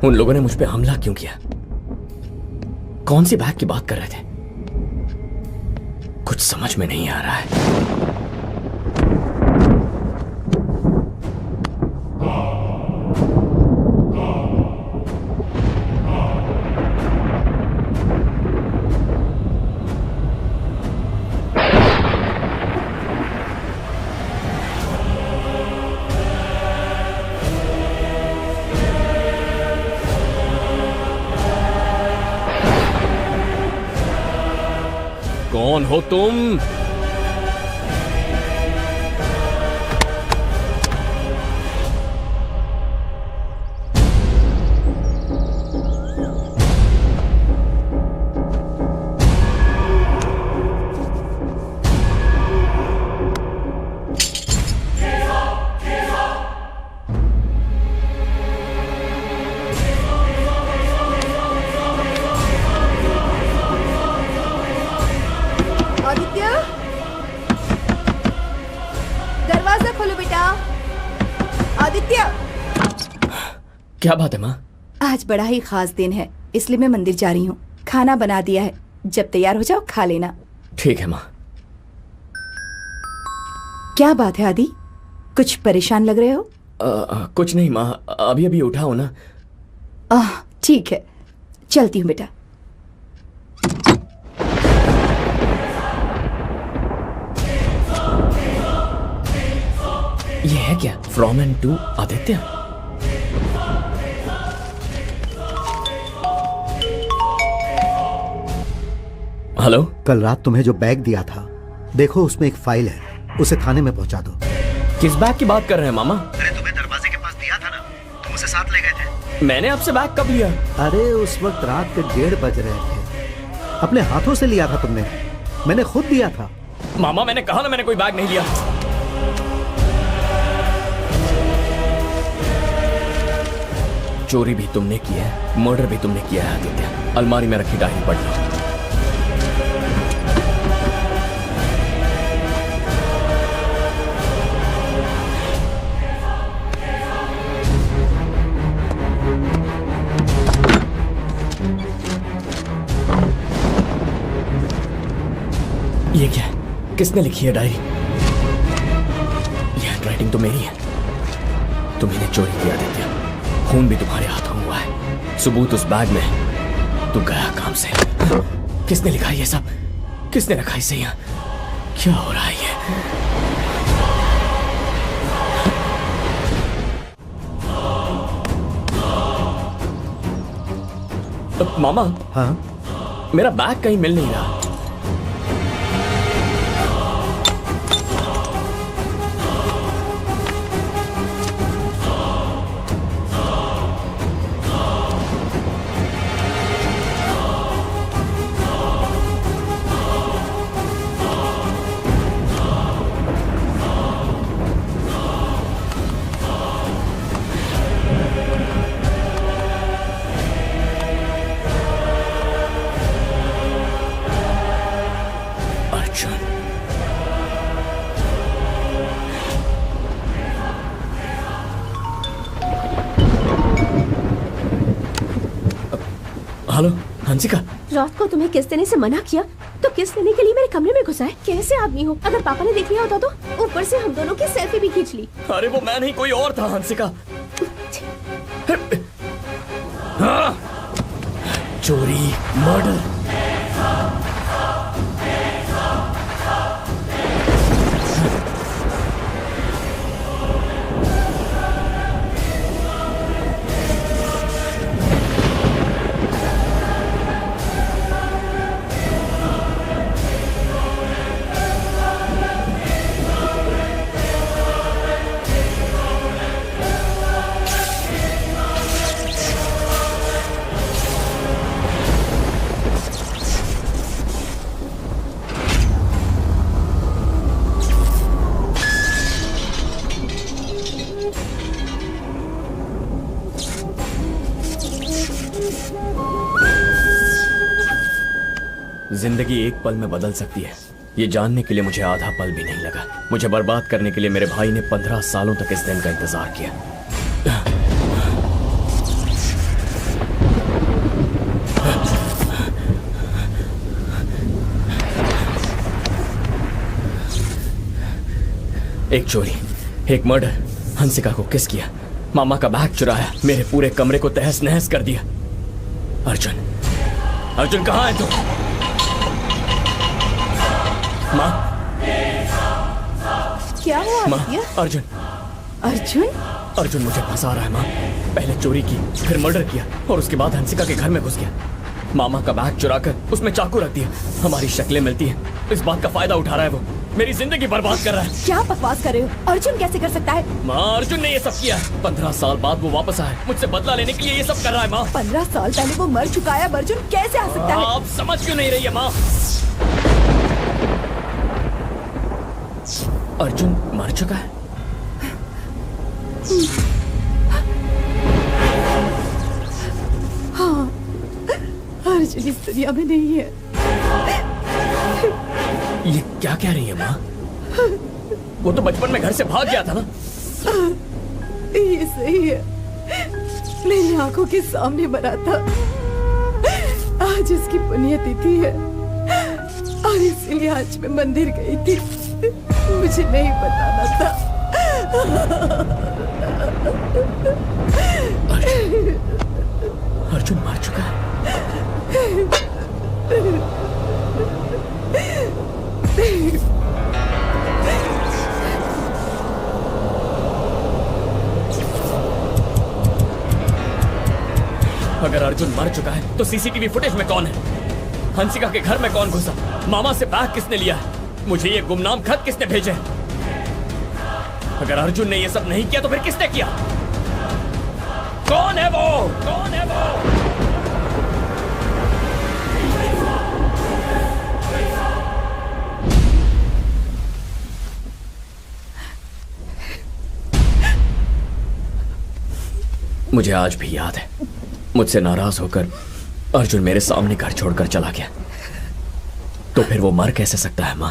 उन लोगों ने मुझ पे हमला क्यों किया? कौन सी बैग की बात कर रहे थे? कुछ समझ में नहीं आ रहा है। कौन हो तुम? आदित्य, दरवाजा खोलो बेटा। आदित्य, क्या बात है माँ? आज बड़ा ही खास दिन है, इसलिए मैं मंदिर जा रही हूँ। खाना बना दिया है, जब तैयार हो जाओ खा लेना। ठीक है माँ। क्या बात है आदि, कुछ परेशान लग रहे हो? कुछ नहीं माँ, अभी अभी उठा हो ना। ठीक है, चलती हूँ बेटा। ये है क्या? From end to Aditya? Hello. कल रात तुम्हें जो बैग दिया था, देखो उसमें एक फाइल है, उसे थाने में पहुंचा दो। किस बैग की बात कर रहे हैं मामा? अरे तुम्हें दरवाजे के पास दिया था ना, तुम उसे साथ ले गए थे। मैंने आपसे बैग कब लिया? अरे उस वक्त रात के 1:30 बज रहे थे, अपने हाथों से लिया था तुमने, मैंने खुद दिया था। मामा मैंने कहा ना मैंने कोई बैग नहीं लिया। चोरी भी तुमने की है, मर्डर भी तुमने किया है आदित्य। अलमारी में रखी डायरी पढ़ लो। ये क्या है? किसने लिखी है डायरी? ये हैंडराइटिंग तो मेरी है। तुम्ही ने चोरी किया आदित्य, खून भी तुम्हारे हाथों हुआ है, सबूत उस बैग में। तू गया काम से। किसने लिखा ये सब? किसने रखा इसे यहाँ? क्या हो रहा है ये? मामा। हाँ? मेरा बैग कहीं मिल नहीं रहा। हेलो हंसिका। रात को तुम्हें किस ने से मना किया तो किस लेने के लिए मेरे कमरे में घुसा है? कैसे आदमी हो? अगर पापा ने देख लिया होता तो ऊपर से हम दोनों की सेल्फी भी खींच ली। अरे वो मैं नहीं, कोई और था हंसिका। चोरी, मर्डर। जिंदगी एक पल में बदल सकती है, ये जानने के लिए मुझे आधा पल भी नहीं लगा। मुझे बर्बाद करने के लिए मेरे भाई ने 15 सालों तक इस दिन का इंतजार किया। एक चोरी, एक मर्डर, हंसिका को किस किया, मामा का बैग चुराया, मेरे पूरे कमरे को तहस नहस कर दिया। अर्जुन, अर्जुन कहाँ है तू? माँ, क्या हुआ? माँ, अर्जुन, अर्जुन? अर्जुन मुझे फंसा रहा है माँ। पहले चोरी की, फिर मर्डर किया और उसके बाद हंसिका के घर में घुस गया। मामा का बैग चुराकर उसमें चाकू रख दिया। हमारी शक्लें मिलती हैं, इस बात का फायदा उठा रहा है वो। मेरी जिंदगी बर्बाद कर रहा है। क्या बकवास कर रहे हो? अर्जुन कैसे कर सकता है? माँ, अर्जुन ने ये सब किया है। 15 साल बाद वो वापस आया, मुझसे बदला लेने के लिए ये सब कर रहा है माँ। 15 साल पहले वो मर चुका है, अर्जुन कैसे आ सकता है? आप समझ क्यों नहीं रही है माँ? अर्जुन मर चुका है? हाँ, अर्जुन इस दुनिया में नहीं है। ये क्या कह रही है माँ? वो तो बचपन में घर से भाग गया था ना। ये सही है, मेरी आंखों के सामने मरा था। आज उसकी पुण्यतिथि है और इसीलिए आज मैं मंदिर गई थी। मुझे नहीं बताना था। अर्जुन मर चुका है। अगर अर्जुन मर चुका है तो सीसीटीवी फुटेज में कौन है? हंसिका के घर में कौन घुसा? मामा से बैग किसने लिया है? मुझे ये गुमनाम खत किसने भेजे? अगर अर्जुन ने ये सब नहीं किया तो फिर किसने किया? कौन है वो? कौन है वो? मुझे आज भी याद है, मुझसे नाराज होकर अर्जुन मेरे सामने घर छोड़कर चला गया। तो फिर वो मर कैसे सकता है मां?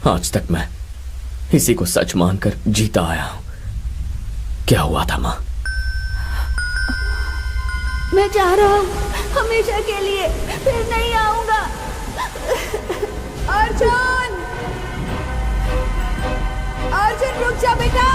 आज तक मैं इसी को सच मानकर जीता आया हूं। क्या हुआ था मां? मैं जा रहा हूँ हमेशा के लिए, फिर नहीं आऊंगा। अर्जुन, अर्जुन रुक जा बेटा।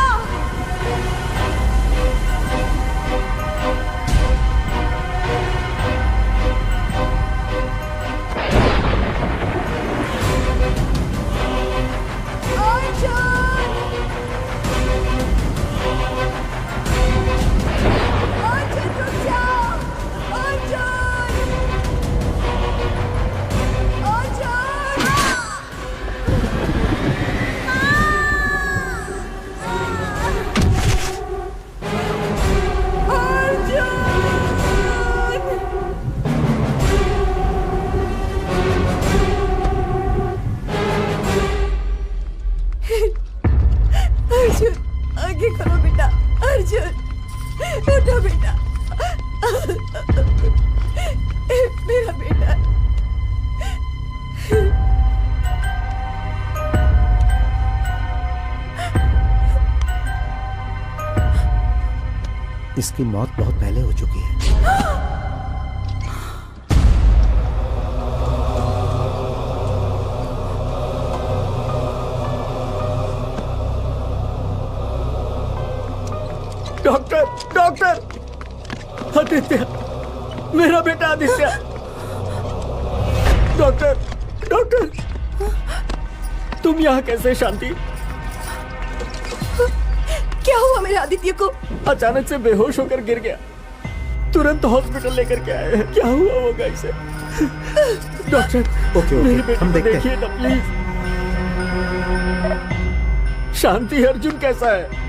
इसकी मौत बहुत पहले हो चुकी है। डॉक्टर, डॉक्टर, आदित्य, मेरा बेटा आदित्य। डॉक्टर, डॉक्टर, तुम यहाँ कैसे? शांति, क्या हुआ मेरे आदित्य को? अचानक से बेहोश होकर गिर गया, तुरंत हॉस्पिटल लेकर के आए हैं। क्या हुआ होगा इसे? डॉक्टर, ओके, मेरे बेटे हम को देखते देखिए ना प्लीज। शांति, अर्जुन कैसा है?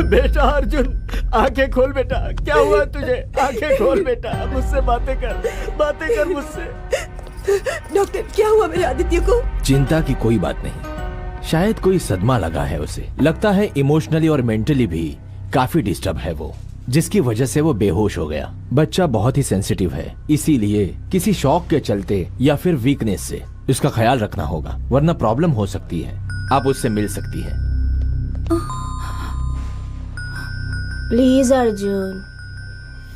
बेटा अर्जुन, आंखें खोल बेटा। क्या हुआ तुझे? आंखें खोल बेटा, मुझसे बातें कर मुझसे। डॉक्टर, क्या हुआ मेरे आदित्य को? चिंता की कोई बात नहीं, शायद कोई सदमा लगा है उसे। लगता है इमोशनली और मेंटली भी काफी डिस्टर्ब है वो, जिसकी वजह से वो बेहोश हो गया। बच्चा बहुत ही सेंसिटिव है, इसीलिए किसी शॉक के चलते या फिर वीकनेस से इसका ख्याल रखना होगा, वरना प्रॉब्लम हो सकती है। आप उससे मिल सकती है। प्लीज अर्जुन,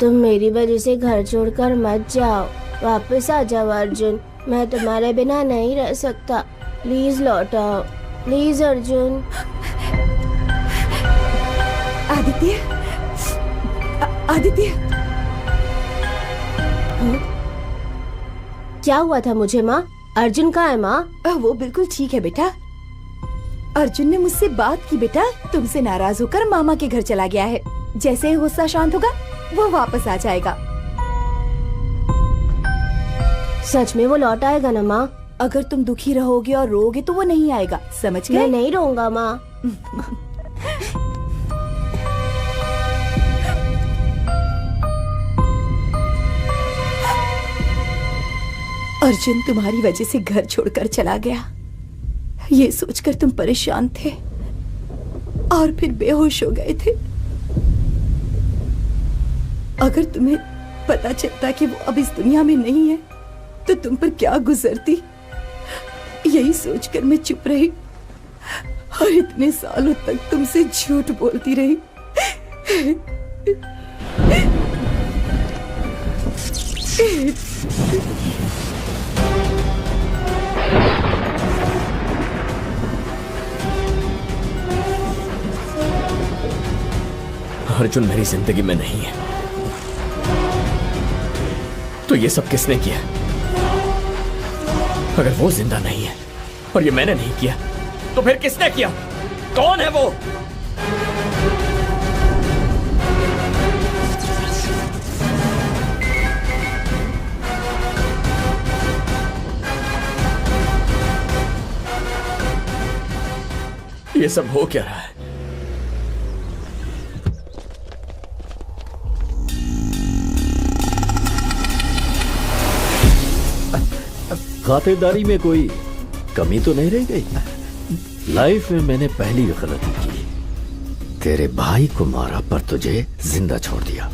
तुम मेरी वजह से घर छोड़कर मत जाओ। वापस आ जाओ अर्जुन, मैं तुम्हारे बिना नहीं रह सकता। प्लीज लौट आओ, प्लीज अर्जुन। आदित्य, आदित्य, क्या हुआ था मुझे माँ? अर्जुन कहाँ है माँ? वो बिल्कुल ठीक है बेटा। अर्जुन ने मुझसे बात की बेटा, तुमसे नाराज होकर मामा के घर चला गया है। जैसे ही गुस्सा शांत होगा वो वापस आ जाएगा। सच में वो लौट आएगा ना माँ? अगर तुम दुखी रहोगे और रोगे तो वो नहीं आएगा, समझ गए? मैं नहीं रोऊंगा माँ। अर्जुन तुम्हारी वजह से घर छोड़कर चला गया, ये सोचकर तुम परेशान थे और फिर बेहोश हो गए थे। अगर तुम्हें पता चलता कि वो अब इस दुनिया में नहीं है तो तुम पर क्या गुजरती, यही सोचकर मैं चुप रही और इतने सालों तक तुमसे झूठ बोलती रही। अर्जुन मेरी जिंदगी में नहीं है तो ये सब किसने किया? अगर वो जिंदा नहीं है और ये मैंने नहीं किया तो फिर किसने किया? कौन है वो? ये सब हो क्या रहा है? खातिरदारी में कोई कमी तो नहीं रह गई? लाइफ में मैंने पहली गलती की, तेरे भाई को मारा पर तुझे जिंदा छोड़ दिया।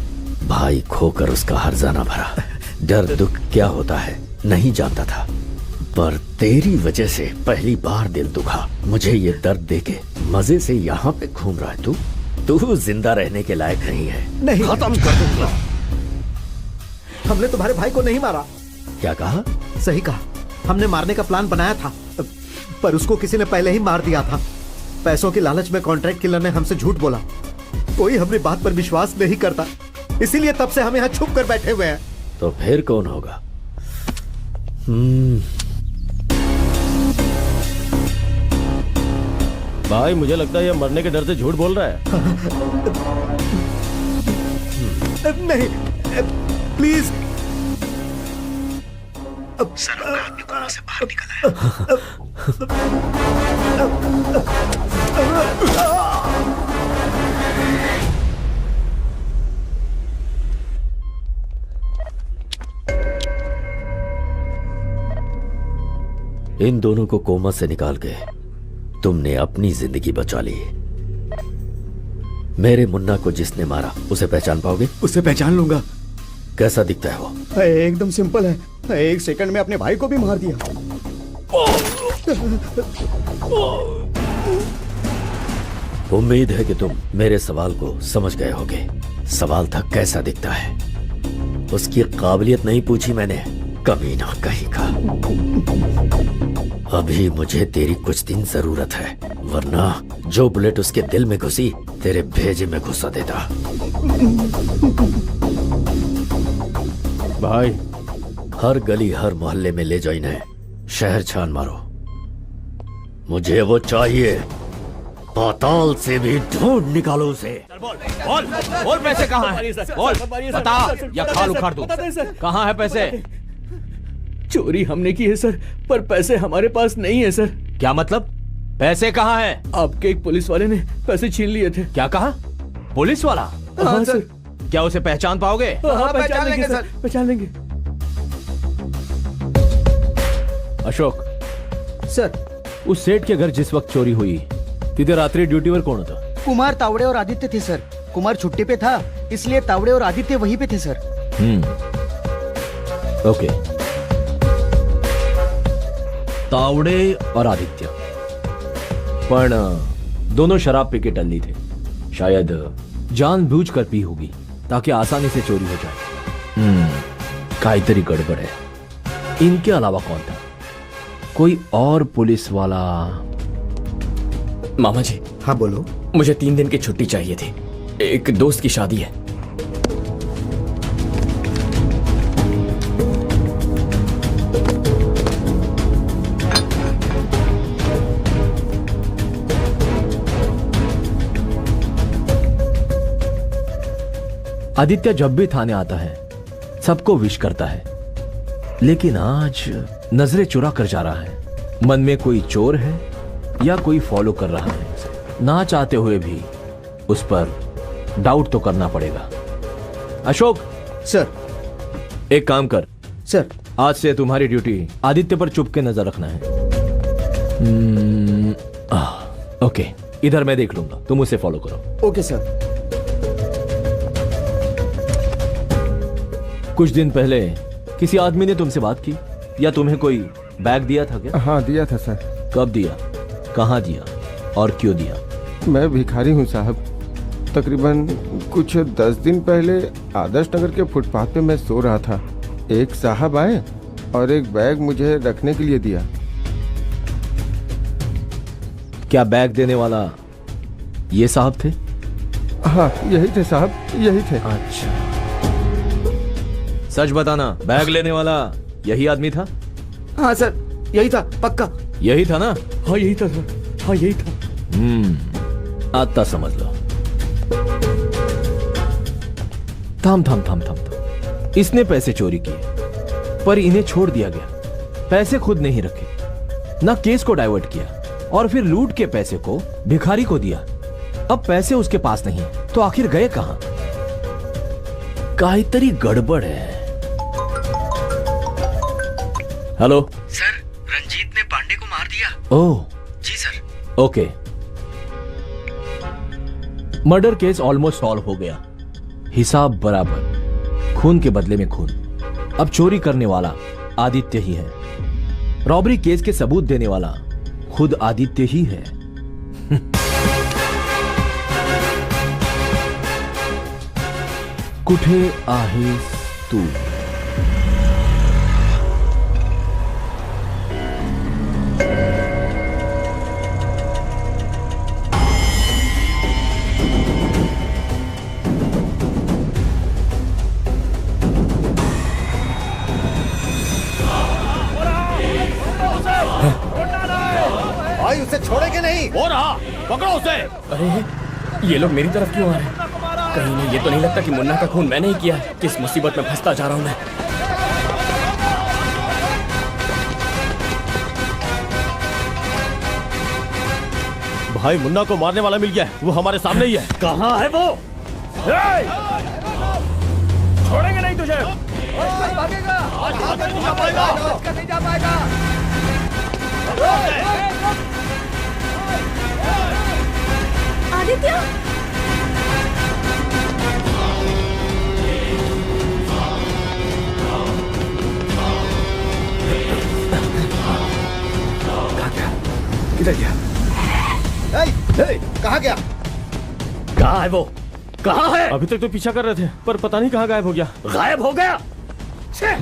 भाई खोकर उसका हर्जाना भरा, डर दुख क्या होता है नहीं जानता था, पर तेरी वजह से पहली बार दिल दुखा। मुझे ये दर्द देके मजे से यहाँ पे घूम रहा है तू जिंदा रहने के लायक नहीं है। नहीं, खत्म कर दूंगा। हमने तुम्हारे भाई को नहीं मारा। क्या कहा? सही कहा, हमने मारने का प्लान बनाया था पर उसको किसी ने पहले ही मार दिया था। पैसों की लालच में कॉन्ट्रैक्ट किलर ने हमसे झूठ बोला। कोई हमारी बात पर विश्वास नहीं करता, इसीलिए तब से हम यहाँ छुप कर बैठे हुए हैं। तो फिर कौन होगा? भाई मुझे लगता है ये मरने के डर से झूठ बोल रहा है। नहीं, प्लीज। सर का आदमी कोमा से बाहर निकला है। इन दोनों को कोमा से निकाल के तुमने अपनी जिंदगी बचा ली। मेरे मुन्ना को जिसने मारा उसे पहचान पाओगे? उसे पहचान लूंगा। कैसा दिखता है वो? एकदम सिंपल है, 1 सेकंड में अपने भाई को भी मार दिया। उम्मीद है कि तुम मेरे सवाल को समझ गए होगे। सवाल था कैसा दिखता है, उसकी काबिलियत नहीं पूछी मैंने, कमीना कहीं का। अभी मुझे तेरी कुछ दिन जरूरत है, वरना जो बुलेट उसके दिल में घुसी तेरे भेजे में घुसा देता। भाई हर गली हर मोहल्ले में ले जाओ इन्हें, शहर छान मारो। मुझे वो चाहिए, पाताल से भी ढूंढ निकालो उसे। बोल पैसे कहाँ हैं? बोल बता या खाल उखाड़ दूं। कहाँ है पैसे? चोरी हमने की है सर, पर पैसे हमारे पास नहीं है सर। क्या मतलब? पैसे कहाँ हैं? आपके एक पुलिस वाले ने पैसे छीन लिए थे। क्या कहा? पुलिस वाला? हाँ सर। क्या उसे पहचान पाओगे? हाँ, पहचान लेंगे सर, पहचान लेंगे। अशोक सर, उस सेठ के घर जिस वक्त चोरी हुई तिथे रात्रि ड्यूटीवर कौन होता? कुमार, तावड़े और आदित्य थे सर। कुमार छुट्टी पे था, इसलिए तावड़े और आदित्य वहीं पे थे सर। ओके, तावड़े और आदित्य, पण दोनों शराब पी के टल्ली थे। शायद जानबूझकर पी होगी ताकि आसानी से चोरी हो जाए। काहीतरी गड़बड़ है। इनके अलावा कौन था? कोई और पुलिस वाला? मामा जी। हाँ बोलो। मुझे 3 दिन की छुट्टी चाहिए थी, एक दोस्त की शादी है। आदित्य जब भी थाने आता है सबको विश करता है, लेकिन आज नजरें चुरा कर जा रहा है। मन में कोई चोर है या कोई फॉलो कर रहा है। ना चाहते हुए भी उस पर डाउट तो करना पड़ेगा। अशोक सर। एक काम कर सर, आज से तुम्हारी ड्यूटी आदित्य पर चुप के नजर रखना है। ओके, इधर मैं देख लूंगा, तुम उसे फॉलो करो। Okay sir. कुछ दिन पहले किसी आदमी ने तुमसे बात की या तुम्हें कोई बैग दिया था क्या? हाँ दिया था सर। कब दिया, कहाँ दिया और क्यों दिया? मैं भिखारी हूँ साहब। तकरीबन कुछ 10 दिन पहले आदर्श नगर के फुटपाथ पे मैं सो रहा था। एक साहब आए और एक बैग मुझे रखने के लिए दिया। क्या बैग देने वाला ये साहब थे? हाँ यही थे साहब, यही थे। अच्छा, सच बताना, बैग लेने वाला यही आदमी था? हाँ सर, यही था, पक्का यही था ना? हाँ यही था सर, हाँ यही था। आता समझ लो। थम थम थम थम थम। इसने पैसे चोरी किए पर इन्हें छोड़ दिया गया। पैसे खुद नहीं रखे, ना केस को डाइवर्ट किया और फिर लूट के पैसे को भिखारी को दिया। अब पैसे उसके पास नहीं तो आखिर गए कहां? काहीतरी गड़बड़ है। हेलो सर, रंजीत ने पांडे को मार दिया। ओह जी sir. Okay, murder case almost solve हो गया। हिसाब बराबर, खून के बदले में खून। अब चोरी करने वाला आदित्य ही है। रॉबरी केस के सबूत देने वाला खुद आदित्य ही है। कुठे आहेस तू? भाई उसे छोड़ेंगे नहीं। वो रहा, पकड़ो उसे। अरे ये लोग मेरी तरफ क्यों आ रहे हैं? कहीं नहीं, ये तो नहीं लगता कि मुन्ना का खून मैंने ही किया। किस मुसीबत में फंसता जा रहा हूं मैं। भाई मुन्ना को मारने वाला मिल गया है, वो हमारे सामने ही है। कहाँ है वो? छोड़ेंगे नहीं तुझे। भागेगा, आज नहीं जा पाएगा, नहीं जा पाएगा। आदित्य, किधर गया? कहाँ गया? कहाँ है वो? कहाँ है? अभी तक तो पीछा कर रहे थे पर पता नहीं कहाँ गायब हो गया। गायब हो गया? चलो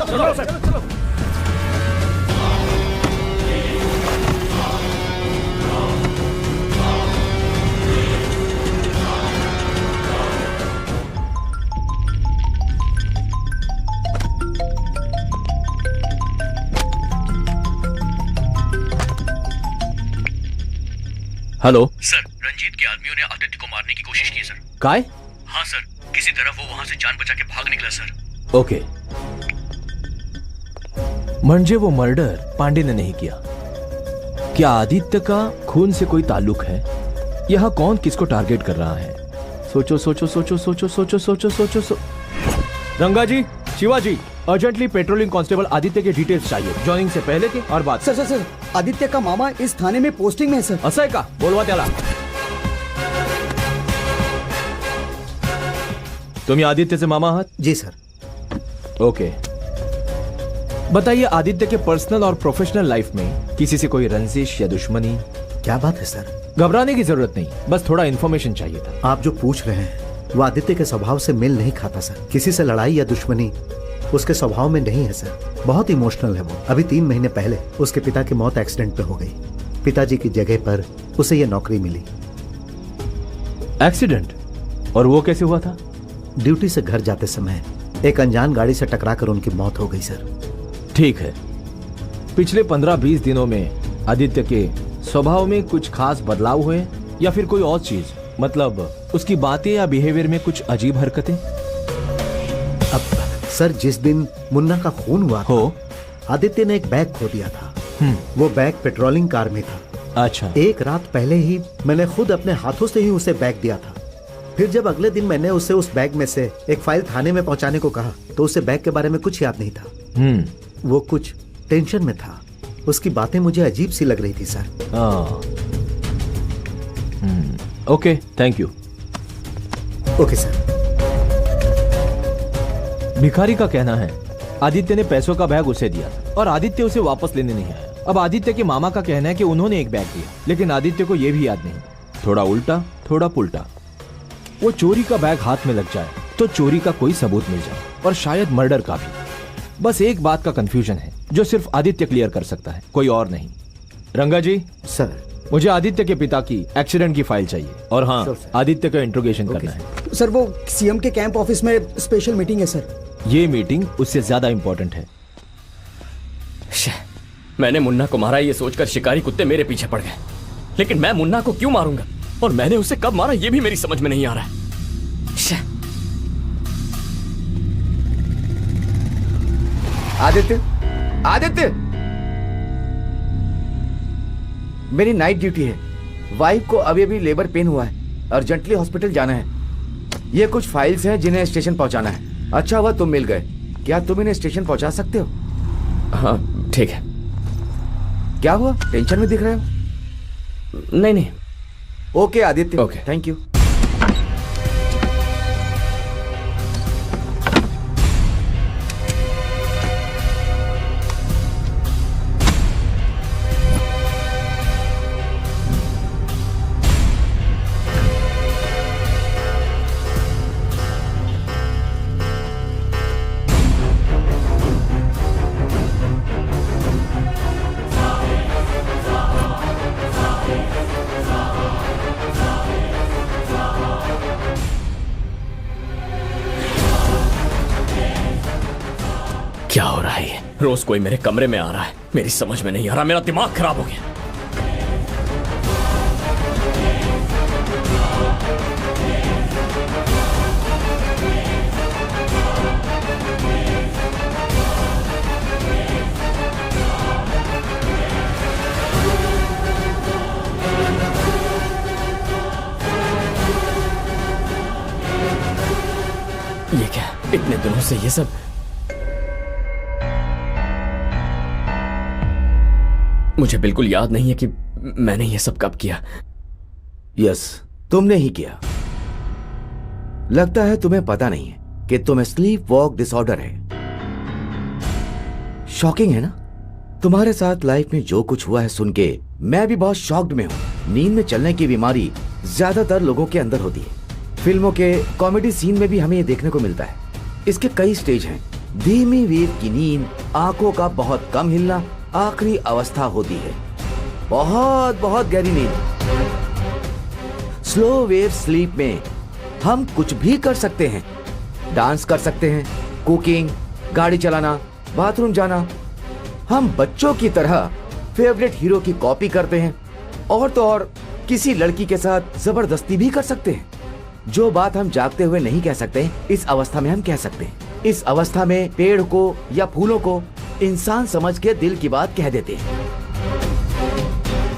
चलो चलो। हेलो सर, रंजीत के आदमियों ने आदित्य को मारने की कोशिश की सर। काय? हाँ सर, किसी तरह वो वहां से जान बचा के भाग निकला सर। ओके, म्हणजे वो मर्डर पांडे ने नहीं किया। क्या आदित्य का खून से कोई ताल्लुक है? यह कौन किसको टारगेट कर रहा है? सोचो सोचो सोचो सोचो सोचो सोचो सोचो सो। Ranga ji, Shivaji, urgently patrolling constable Aditya के डिटेल्स चाहिए, जॉइनिंग से पहले के और बाद। सर सर सर, आदित्य का मामा इस थाने में पोस्टिंग में है सर। असं आहे का? बोलवा त्याला। तुम्ही आदित्य से मामा आहात? जी सर। ओके, बताइए आदित्य के पर्सनल और प्रोफेशनल लाइफ में किसी से कोई रंजिश या दुश्मनी? क्या बात है सर? घबराने की जरूरत नहीं, बस थोड़ा इन्फॉर्मेशन चाहिए था। आप जो पूछ रहे हैं वो आदित्य के स्वभाव से मेल नहीं खाता सर। किसी से लड़ाई या दुश्मनी उसके स्वभाव में नहीं है सर। बहुत इमोशनल है वो। अभी 3 महीने पहले उसके पिता की मौत एक्सीडेंट पे हो गई। पिताजी की जगह पर उसे ये नौकरी मिली। एक्सीडेंट? और वो कैसे हुआ था? ड्यूटी से घर जाते समय एक अनजान गाड़ी से टकराकर उनकी मौत हो गई सर। ठीक है, पिछले 15-20 दिनों में आदित्य के स्वभाव में कुछ खास बदलाव हुए या फिर कोई और चीज, मतलब उसकी बातें या बिहेवियर में कुछ अजीब हरकतें? अब सर जिस दिन मुन्ना का खून हुआ था, आदित्य ने एक बैग खो दिया था। वो बैग पेट्रोलिंग कार में था। अच्छा। एक रात पहले ही मैंने खुद अपने हाथों से ही उसे बैग दिया था। फिर जब अगले दिन मैंने उसे उस बैग में से एक फाइल थाने में पहुंचाने को कहा तो उसे बैग के बारे में कुछ याद नहीं था। वो कुछ टेंशन में था। उसकी बातें मुझे अजीब सी लग रही थी sir. Okay, thank you. Okay sir. भिखारी का कहना है आदित्य ने पैसों का बैग उसे दिया था और आदित्य उसे वापस लेने नहीं आया। अब आदित्य के मामा का कहना है कि उन्होंने एक बैग दिया, लेकिन आदित्य को यह भी याद नहीं। थोड़ा उल्टा थोड़ा पुल्टा। वो चोरी का बैग हाथ में लग जाए तो चोरी का कोई सबूत मिल जाए, और शायद मर्डर का भी। बस एक बात का कंफ्यूजन है जो सिर्फ आदित्य क्लियर कर सकता है, कोई और नहीं। रंगा जी। सर। मुझे आदित्य के पिता की एक्सीडेंट की फाइल चाहिए, और हाँ, आदित्य का इंट्रोगेशन करना है। सर वो सीएम के कैंप ऑफिस में स्पेशल मीटिंग है सर। ये मीटिंग उससे ज्यादा इंपॉर्टेंट है। मैंने मुन्ना को मारा ये सोचकर शिकारी कुत्ते मेरे पीछे पड़ गए, लेकिन मैं मुन्ना को क्यों मारूंगा और मैंने उसे कब मारा ये भी मेरी समझ में नहीं आ रहा है। आदित्य, आदित्य, मेरी नाइट ड्यूटी है। वाइफ को अभी अभी लेबर पेन हुआ है, अर्जेंटली हॉस्पिटल जाना है। ये कुछ फाइल्स हैं जिन्हें स्टेशन पहुंचाना है। अच्छा हुआ तुम मिल गए। क्या तुम इन्हें स्टेशन पहुंचा सकते हो? हाँ ठीक है। क्या हुआ, टेंशन में दिख रहे हो? नहीं। Okay Aditya, okay, thank you. क्या हो रहा है? रोज कोई मेरे कमरे में आ रहा है, मेरी समझ में नहीं आ रहा, मेरा दिमाग खराब हो गया। ये क्या, इतने दिनों से ये सब? मुझे बिल्कुल याद नहीं है कि मैंने ये सब कब किया। यस, तुमने ही किया। लगता है तुम्हें पता नहीं है कि तुम्हें स्लीप वॉक डिसऑर्डर है। शॉकिंग है ना? तुम्हारे साथ लाइफ में जो कुछ हुआ है सुन के मैं भी बहुत शॉक्ड में हूं। नींद में चलने की बीमारी ज्यादातर लोगों के अंदर होती है। फिल्मों के कॉमेडी सीन में भी हमें ये देखने को मिलता है। इसके कई स्टेज हैं। धीमी वेव की नींद, आंखों का बहुत कम हिलना आखिरी अवस्था होती है। बहुत बहुत गहरी नींद। स्लो वेव स्लीप में हम कुछ भी कर सकते हैं। डांस कर सकते हैं, कुकिंग, गाड़ी चलाना, बाथरूम जाना। हम बच्चों की तरह फेवरेट हीरो की कॉपी करते हैं, और तो और किसी लड़की के साथ जबरदस्ती भी कर सकते हैं। जो बात हम जागते हुए नहीं कह सकते, इस अवस्था में हम कह सकते हैं। इस अवस्था में पेड़ को या फूलों को इंसान समझ के दिल की बात कह देते हैं।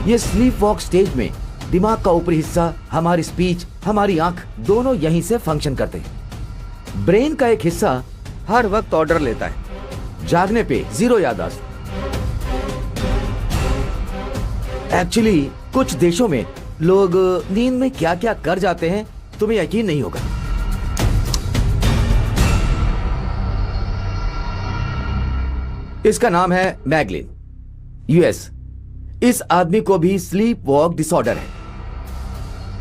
ये स्लीप वॉक स्टेज में दिमाग का ऊपरी हिस्सा, हमारी स्पीच, हमारी आंख दोनों यहीं से फंक्शन करते हैं। ब्रेन का एक हिस्सा हर वक्त ऑर्डर लेता है। जागने पे जीरो याददाश्त। एक्चुअली कुछ देशों में लोग नींद में क्या क्या कर जाते हैं तुम्हें यकीन नहीं होगा। इसका नाम है मैगलिन, यूएस। इस आदमी को भी स्लीप वॉक डिसऑर्डर है।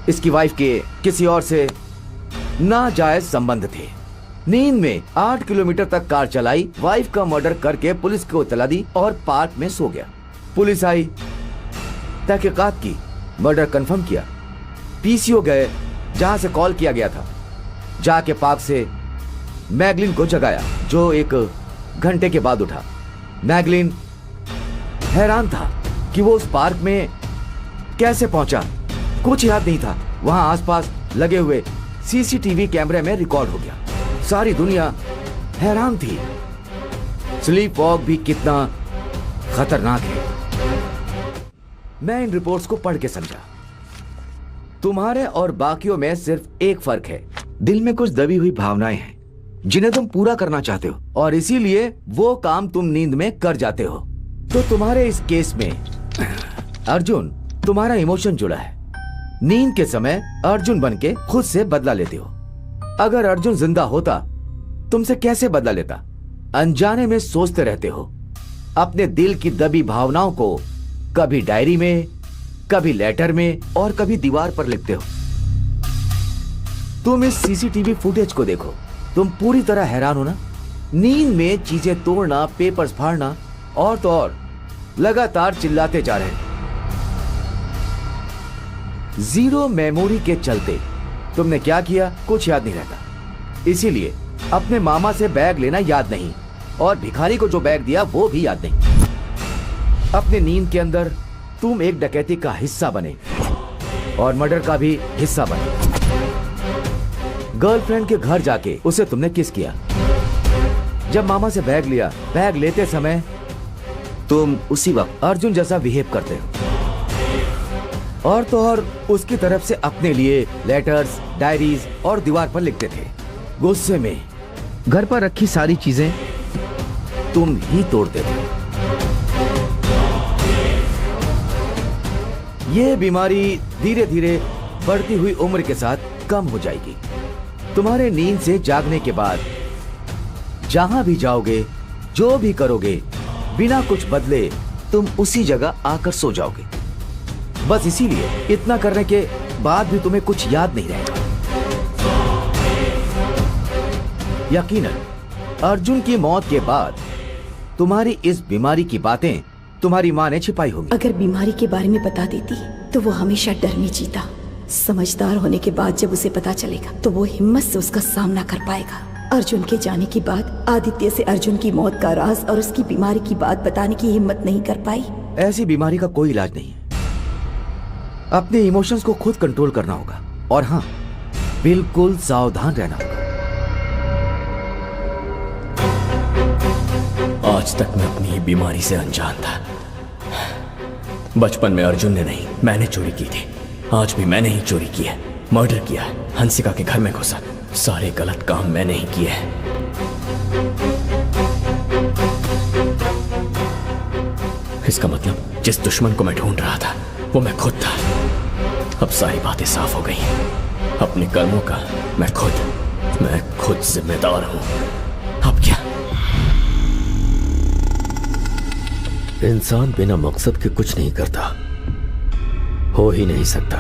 इसकी वाइफ के किसी और से नाजायज संबंध थे। नींद में 8 किलोमीटर तक कार चलाई, वाइफ का मर्डर करके पुलिस को इत्तला दी और पार्क में सो गया। पुलिस आई, तहकीकात की, मर्डर कंफर्म किया। पीसीओ गए जहां से कॉल किया गया था। जाके पार्क से मैगलिन को जगाया, जो 1 घंटे के बाद उठा। मैगलिन हैरान था कि वो उस पार्क में कैसे पहुंचा। कुछ याद नहीं था। वहां आसपास लगे हुए सीसीटीवी कैमरे में रिकॉर्ड हो गया। सारी दुनिया हैरान थी स्लीप वॉक भी कितना खतरनाक है। मैं इन रिपोर्ट्स को पढ़ के समझा। तुम्हारे और बाकियों में सिर्फ एक फर्क है, दिल में कुछ दबी हुई भावनाएं हैं जिन्हें तुम पूरा करना चाहते हो और इसीलिए वो काम तुम नींद में कर जाते हो। तो तुम्हारे इस केस में अर्जुन तुम्हारा इमोशन जुड़ा है। नींद के समय अर्जुन बन के खुद से बदला लेते हो। अगर अर्जुन जिंदा होता तुमसे कैसे बदला लेता? अनजाने में सोचते रहते हो, अपने दिल की दबी भावनाओं को कभी डायरी में, कभी लेटर में और कभी दीवार पर लिखते हो। तुम इस सीसीटीवी फुटेज को देखो, तुम पूरी तरह हैरान हो ना। नींद में चीजें तोड़ना, पेपर्स फाड़ना और तो और लगातार चिल्लाते जा रहे हैं। जीरो मेमोरी के चलते तुमने क्या किया कुछ याद नहीं रहता। इसीलिए अपने मामा से बैग लेना याद नहीं और भिखारी को जो बैग दिया वो भी याद नहीं। अपने नींद के अंदर तुम एक डकैती का हिस्सा बने और मर्डर का भी हिस्सा बने। गर्लफ्रेंड के घर जाके उसे तुमने किस किया। जब मामा से बैग लिया, बैग लेते समय तुम उसी वक्त अर्जुन जैसा बिहेव करते हो और तो और उसकी तरफ से अपने लिए लेटर्स, डायरीज और दीवार पर लिखते थे। गुस्से में घर पर रखी सारी चीजें तुम ही तोड़ते थे। ये बीमारी धीरे धीरे बढ़ती हुई उम्र के साथ कम हो जाएगी। तुम्हारे नींद से जागने के बाद जहां भी जाओगे, जो भी करोगे, बिना कुछ बदले तुम उसी जगह आकर सो जाओगे। बस इसीलिए इतना करने के बाद भी तुम्हें कुछ याद नहीं रहेगा। यकीनन अर्जुन की मौत के बाद तुम्हारी इस बीमारी की बातें तुम्हारी माँ ने छिपाई होंगी। अगर बीमारी के बारे में बता देती तो वो हमेशा डर में जीता। समझदार होने के बाद जब उसे पता चलेगा तो वो हिम्मत से उसका सामना कर पाएगा। अर्जुन के जाने के बाद आदित्य से अर्जुन की मौत का राज और उसकी बीमारी की बात बताने की हिम्मत नहीं कर पाई। ऐसी बीमारी का कोई इलाज नहीं है। अपने इमोशंस को खुद कंट्रोल करना होगा और हाँ, बिल्कुल सावधान रहना होगा। आज तक मैं अपनी ही बीमारी से अनजान था। बचपन में अर्जुन ने नहीं, मैंने चोरी की थी। आज भी मैंने ही चोरी की है, मर्डर किया है, हंसिका के घर में घुसा। सारे गलत काम मैंने ही किए हैं। इसका मतलब जिस दुश्मन को मैं ढूंढ रहा था वो मैं खुद था। अब सारी बातें साफ हो गई। अपने कर्मों का मैं खुद जिम्मेदार हूं। अब क्या? इंसान बिना मकसद के कुछ नहीं करता, हो ही नहीं सकता,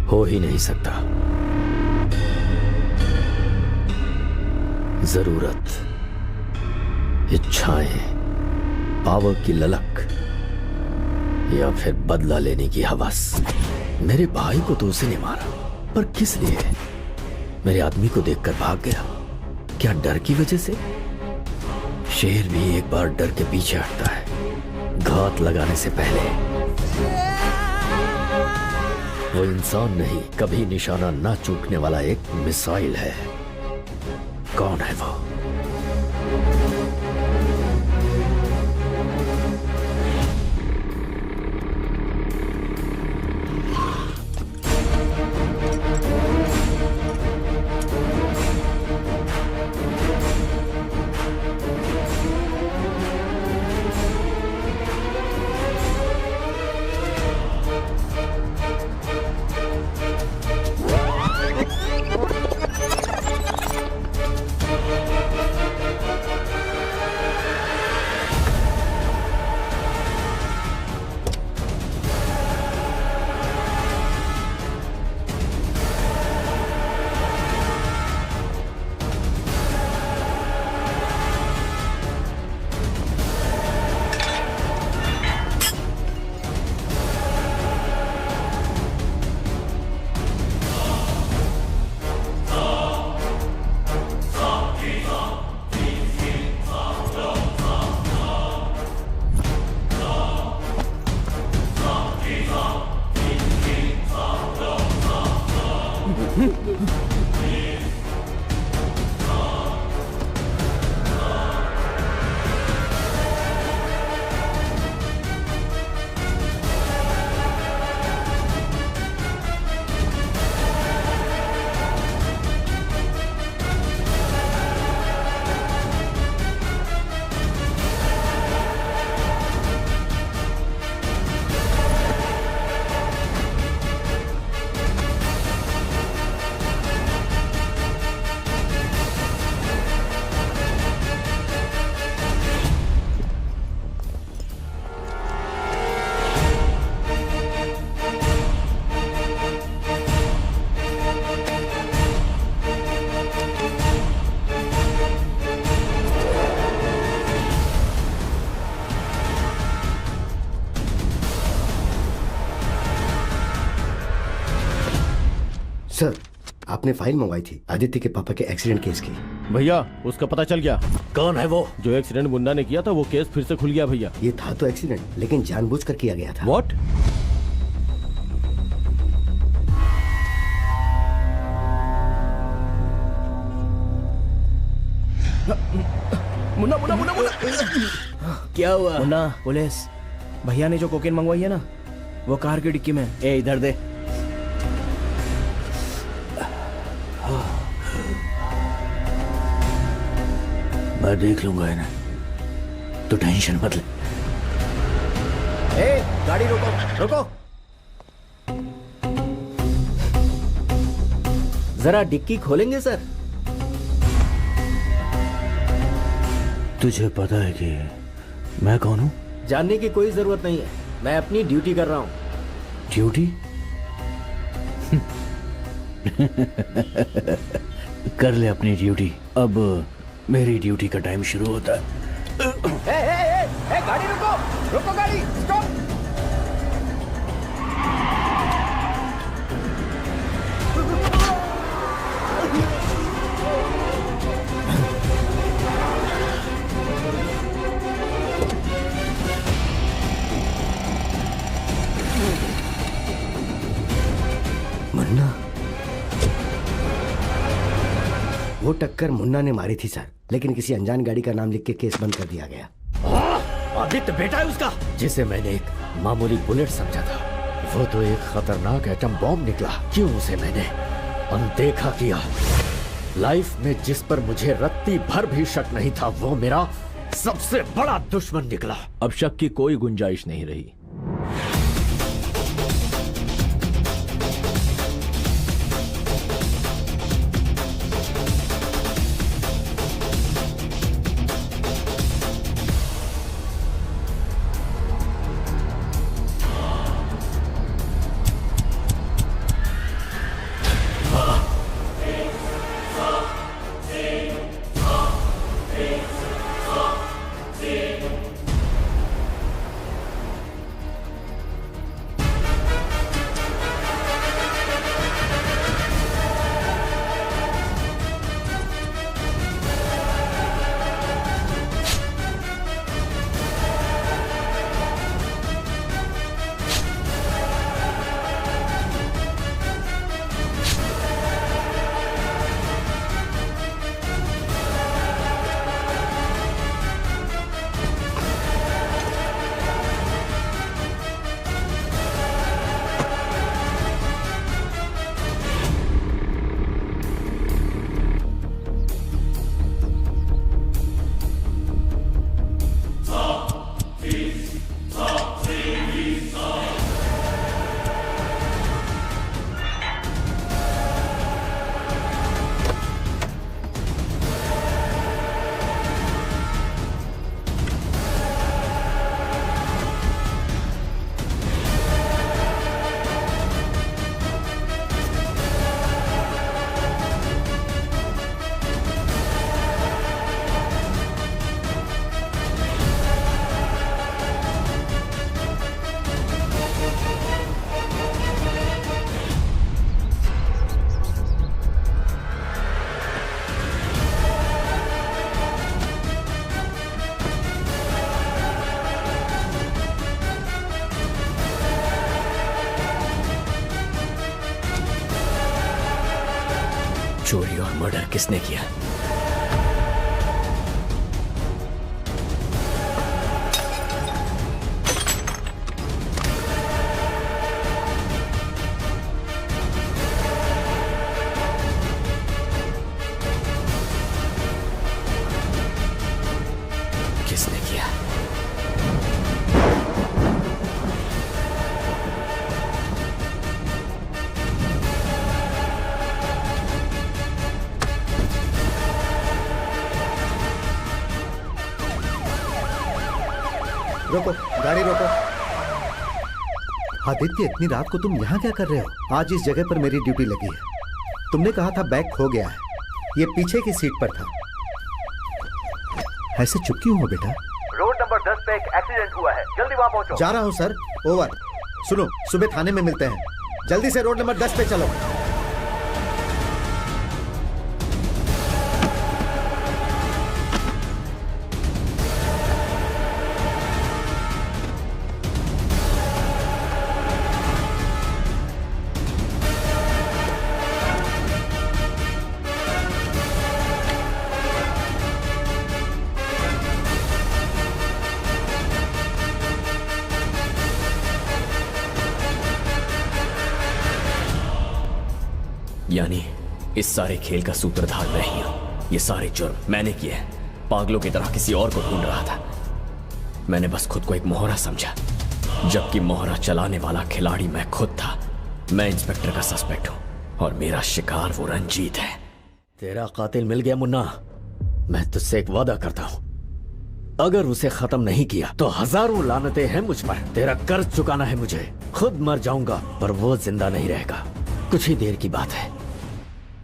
हो ही नहीं सकता। जरूरत, इच्छाएं, पावर की ललक या फिर बदला लेने की हवस। मेरे भाई को तो उसे ने मारा, पर किस लिए? मेरे आदमी को देखकर भाग गया। क्या डर की वजह से? शेर भी एक बार डर के पीछे हटता है, घात लगाने से पहले। वो इंसान नहीं, कभी निशाना ना चूकने वाला एक मिसाइल है। कौन है वो? आपने फाइल मंगवाई थी आदित्य के पापा के एक्सीडेंट केस की। भैया उसका पता चल गया। कौन है वो? जो एक्सीडेंट मुन्ना ने किया था वो केस फिर से खुल गया भैया। ये था तो एक्सीडेंट, लेकिन जानबूझकर किया गया था। व्हाट? मुन्ना मुन्ना मुन्ना मुन्ना क्या हुआ? मुन्ना, पुलिस भैया ने जो कोकेन मंगवाई है ना, वो कार की डिक्की में। ए इधर दे। मैं देख लूंगा इन्हें, तो टेंशन मत ले। ए, गाड़ी रोको रोको। जरा डिक्की खोलेंगे सर? तुझे पता है कि मैं कौन हूं? जानने की कोई जरूरत नहीं है, मैं अपनी ड्यूटी कर रहा हूं। ड्यूटी? कर ले अपनी ड्यूटी। अब मेरी ड्यूटी का टाइम शुरू होता है। गाड़ी रुको रुको, गाड़ी स्टॉप। मुन्ना, वो टक्कर मुन्ना ने मारी थी सर, लेकिन किसी अनजान गाड़ी का नाम लिख के केस बंद कर दिया गया। आदित्य बेटा है उसका, जिसे मैंने एक मामूली बुलेट समझा था, वो तो एक खतरनाक एटम बॉम्ब निकला। क्यों उसे मैंने अनदेखा किया? लाइफ में जिस पर मुझे रत्ती भर भी शक नहीं था, वो मेरा सबसे बड़ा दुश्मन निकला। अब शक की कोई गुंजाइश नहीं रही। चोरी और मर्डर किसने किया? किसने किया? रोको, गाड़ी रोको। आदित्य, इतनी रात को तुम यहाँ क्या कर रहे हो? आज इस जगह पर मेरी ड्यूटी लगी है। तुमने कहा था बैग खो गया है, ये पीछे की सीट पर था। ऐसे चुप क्यों हो बेटा? रोड नंबर 10 पे एक एक्सीडेंट हुआ है, जल्दी वहां पहुंचो। जा रहा हूँ सर, ओवर। सुनो, सुबह थाने में मिलते हैं, जल्दी से रोड नंबर 10 पे चलो। यानी इस सारे खेल का सूत्रधार मैं ही हूं। ये सारे जुर्म मैंने किए हैं। पागलों की तरह किसी और को ढूंढ रहा था। मैंने बस खुद को एक मोहरा समझा, जबकि मोहरा चलाने वाला खिलाड़ी मैं खुद था। मैं इंस्पेक्टर का सस्पेक्ट हूं और मेरा शिकार वो रंजीत है। तेरा कातिल मिल गया मुन्ना। मैं तुझसे एक वादा करता हूं, अगर उसे खत्म नहीं किया तो हजारों लानतें हैं मुझ पर। तेरा कर्ज चुकाना है मुझे। खुद मर जाऊंगा पर वो जिंदा नहीं रहेगा। कुछ ही देर की बात है।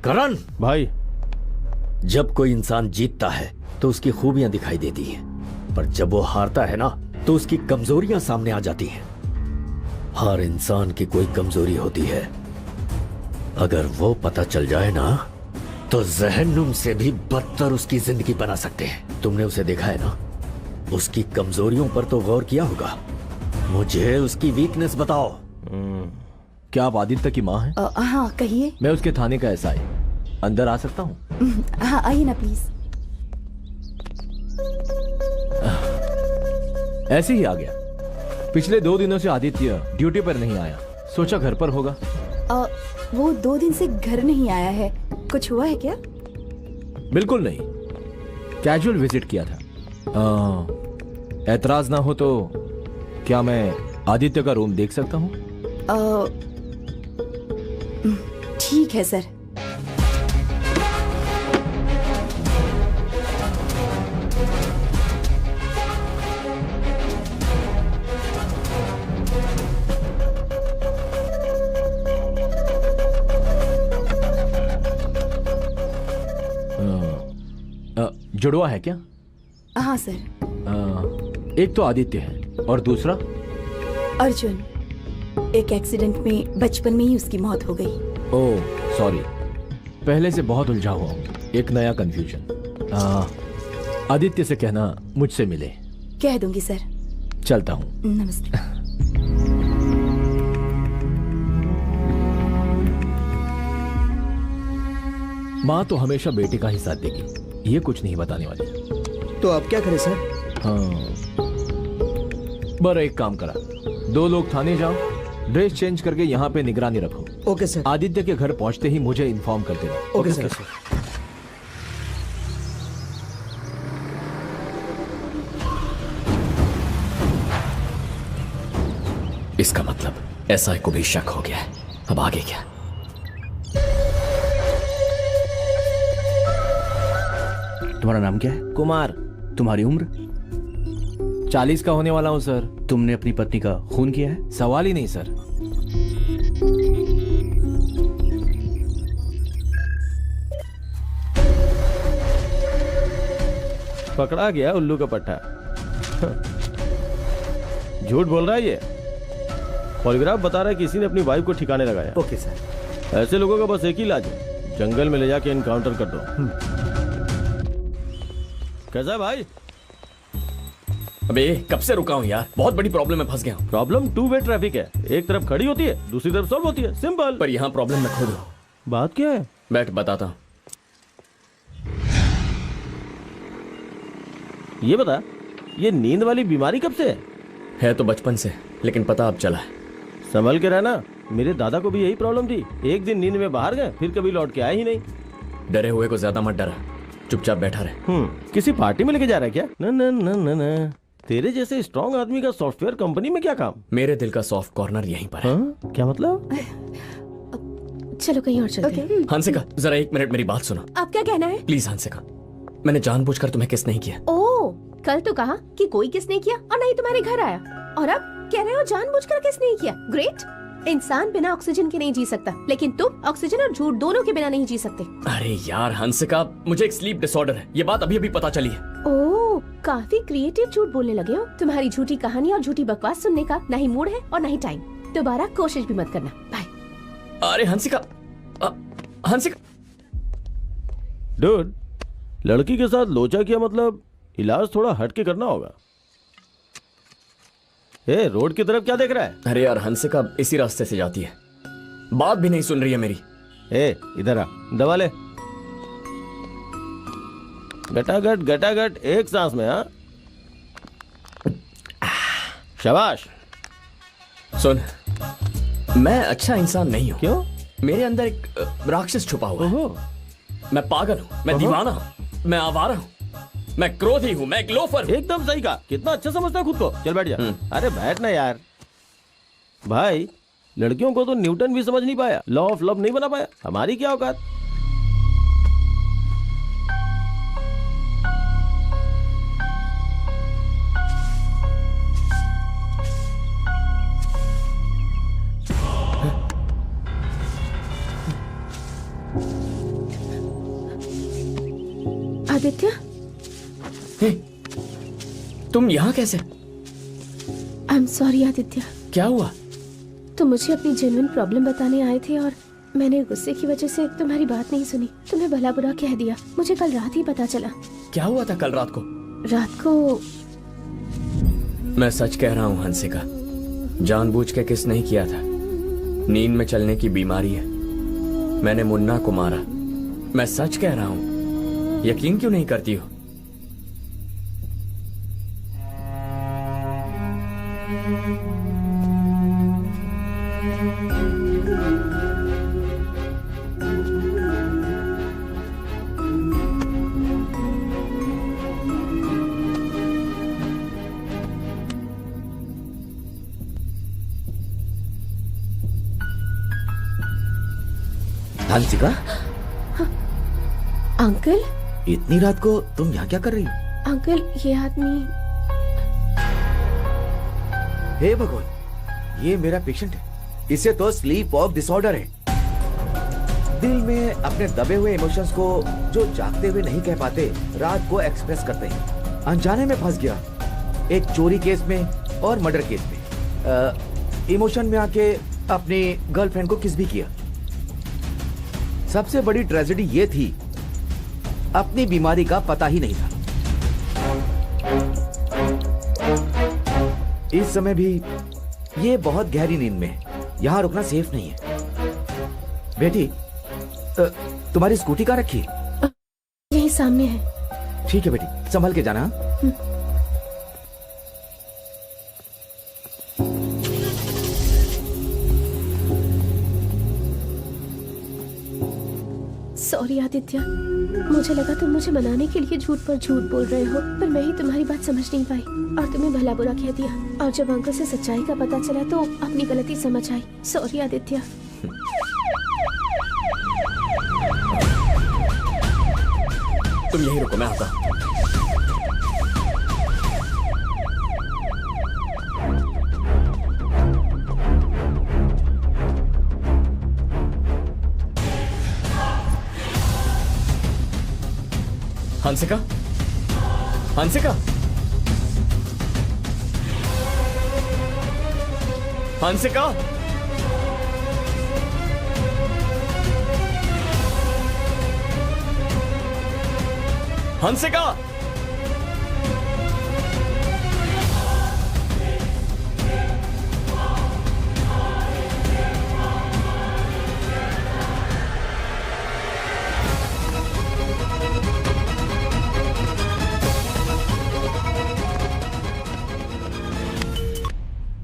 करण भाई, जब कोई इंसान जीतता है तो उसकी खूबियां दिखाई देती हैं, पर जब वो हारता है ना तो उसकी कमजोरियां सामने आ जाती हैं। हर इंसान की कोई कमजोरी होती है, अगर वो पता चल जाए ना तो जहन्नुम से भी बदतर उसकी जिंदगी बना सकते हैं। तुमने उसे देखा है ना, उसकी कमजोरियों पर तो गौर किया होगा। मुझे उसकी वीकनेस बताओ। क्या आप आदित्य की माँ हैं? हाँ कहिए। मैं उसके थाने का एसआई, अंदर आ सकता हूँ? हाँ आइए ना प्लीज। ऐसे ही आ गया। पिछले 2 दिनों से आदित्य ड्यूटी पर नहीं आया, सोचा घर पर होगा। वो 2 दिन से घर नहीं आया है। कुछ हुआ है क्या? बिल्कुल नहीं, कैजुअल विजिट किया था। ऐतराज ना हो तो क्या मैं आदित्य का रूम देख सकता हूँ? ठीक है सर। जुड़वा है क्या? हाँ सर। एक तो आदित्य है और दूसरा अर्जुन। एक एक्सीडेंट में बचपन में ही उसकी मौत हो गई। ओह सॉरी, पहले से बहुत उलझा हुआ हूँ। एक नया कंफ्यूजन। आदित्य से कहना मुझसे मिले। कह दूंगी सर। चलता हूँ। नमस्ते। माँ तो हमेशा बेटे का ही साथ देगी, ये कुछ नहीं बताने वाली। तो अब क्या करें सर? हाँ, बड़ा एक काम करा, 2 लोग थाने जाओ, ड्रेस चेंज करके यहाँ पे निगरानी रखो। Okay sir. आदित्य के घर पहुँचते ही मुझे इन्फॉर्म कर देना। Okay sir. इसका मतलब एसआई को भी शक हो गया है। अब आगे क्या? तुम्हारा नाम क्या है? कुमार। तुम्हारी उम्र? 40 का होने वाला हूँ सर। तुमने अपनी पत्नी का खून किया है? सवाल ही नहीं सर। पकड़ा गया उल्लू का पट्टा। झूठ बोल रहा है ये। पॉलीग्राफ बता रहा है किसी ने अपनी वाइफ को ठिकाने लगाया। Okay sir. ऐसे लोगों का बस एक ही इलाज है, जंगल में ले जाके इनकाउंटर कर दो। कैसा है भाई? अबे कब से रुका हूँ यार, बहुत बड़ी प्रॉब्लम में फंस गया हूँ। प्रॉब्लम 2 वे ट्रैफिक है, एक तरफ खड़ी होती है दूसरी तरफ सॉल्व होती है, सिंपल। पर यहाँ प्रॉब्लम मैं खुद हूँ। बात क्या है? बैठ बताता हूँ। ये बता, ये नींद वाली बीमारी कब से है? तो बचपन से, लेकिन पता अब चला है। संभल के रहना, मेरे दादा को भी यही प्रॉब्लम थी। एक दिन नींद में बाहर गए, फिर कभी लौट के आए ही नहीं। डरे हुए को ज्यादा मत डरा, चुपचाप बैठा रहे। किसी पार्टी में लेके जा रहा है क्या? न न न न न, तेरे जैसे स्ट्रॉन्ग आदमी का सॉफ्टवेयर कंपनी में क्या काम? मेरे दिल का सॉफ्ट कॉर्नर यहीं पर है। क्या मतलब? चलो कहीं और चलते हैं। हंसिका जरा 1 मिनट मेरी बात सुनो। आप क्या कहना है? प्लीज हंसिका, मैंने जानबूझकर तुम्हें किस नहीं किया। ओ, कल तो कहा कि कोई किस नहीं किया और नहीं तुम्हारे घर आया, और अब कह रहे हो जानबूझकर किस नहीं किया। ग्रेट। इंसान बिना ऑक्सीजन के नहीं जी सकता, लेकिन तुम ऑक्सीजन और झूठ दोनों के बिना नहीं जी सकते। अरे यार हंसिका, मुझे एक स्लीप डिसऑर्डर है, ये बात अभी अभी पता चली है। ओह, काफी क्रिएटिव झूठ बोलने लगे हो। तुम्हारी झूठी कहानी और झूठी बकवास सुनने का न ही मूड है और न ही टाइम। दोबारा कोशिश भी मत करना। बाय। अरे हंसिका, हंसिका। डूड, लड़की के साथ लोचा किया मतलब इलाज थोड़ा हट के करना होगा। ए, रोड की तरफ क्या देख रहा है? अरे यार हंसिका इसी रास्ते से जाती है, बात भी नहीं सुन रही है मेरी। ए, इधर आ, दवा ले। गटागट गटागट, एक सांस में। हाँ, शाबाश। सुन, मैं अच्छा इंसान नहीं हूँ। क्यों? मेरे अंदर एक राक्षस छुपा हुआ है। मैं पागल हूँ, मैं दीवाना हूँ, मैं आवारा हूँ, मैं क्रोधी हूँ, मैं एक लोफर हूँ। एकदम सही कहा। कितना अच्छा समझता है खुद को। चल बैठ जा। अरे बैठ ना यार। भाई लड़कियों को तो न्यूटन भी समझ नहीं पाया, लॉ ऑफ लव नहीं बना पाया, हमारी क्या औकात। आदित्य, तुम यहाँ कैसे? I am sorry Aditya. क्या हुआ? तुम मुझे अपनी जेन्युइन प्रॉब्लम बताने आए थे और मैंने गुस्से की वजह से तुम्हारी बात नहीं सुनी, तुम्हें भला बुरा कह दिया। मुझे कल रात ही पता चला। क्या हुआ था कल रात को? रात को मैं सच कह रहा हूँ हंसिका, जानबूझ के किस नहीं किया था। नींद में चलने की बीमारी है। मैंने मुन्ना को मारा। मैं सच कह रहा हूँ, यकीन क्यों नहीं करती हो? हंसिका, अंकल, इतनी रात को तुम यहाँ क्या कर रही हो? अंकल ये आदमी। हे भगवान, ये मेरा पेशेंट है। इसे तो स्लीप वॉक डिसऑर्डर है। दिल में अपने दबे हुए इमोशंस को जो जागते हुए नहीं कह पाते, रात को एक्सप्रेस करते हैं। अनजाने में फंस गया, एक चोरी केस में और मर्डर केस में। इमोशन में आके अपनी गर्लफ्रेंड को किस भी किया। सबसे बड़ी ट्रेजेडी ये थी, अपनी बीमारी का पता ही नहीं था। इस समय भी ये बहुत गहरी नींद में है। यहां रुकना सेफ नहीं है। बेटी, तुम्हारी स्कूटी कहाँ रखी है? यही सामने है। ठीक है बेटी, संभल के जाना। सॉरी आदित्य, मुझे लगा तुम मुझे मनाने के लिए झूठ पर झूठ बोल रहे हो, पर मैं ही तुम्हारी बात समझ नहीं पाई और तुम्हें भला बुरा कह दिया। और जब अंकल से सच्चाई का पता चला तो अपनी गलती समझ आई। सॉरी आदित्य। तुम यहीं रुको, मैं आता हूं। हंसिका, हंसिका, हंसिका, हंसिका।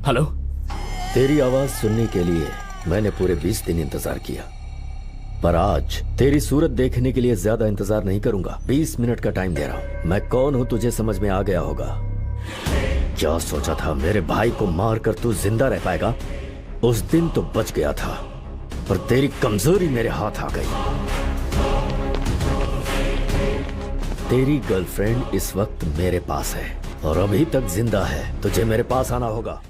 हेलो। तेरी आवाज सुनने के लिए मैंने पूरे 20 दिन इंतजार किया, पर आज तेरी सूरत देखने के लिए ज्यादा इंतजार नहीं करूंगा। 20 मिनट का टाइम दे रहा हूं। मैं कौन हूं तुझे समझ में आ गया होगा। क्या सोचा था मेरे भाई को मार कर तू जिंदा रह पाएगा? उस दिन तो बच गया था, पर तेरी कमजोरी मेरे हाथ आ गई। तेरी गर्लफ्रेंड इस वक्त मेरे पास है और अभी तक जिंदा है। तुझे मेरे पास आना होगा।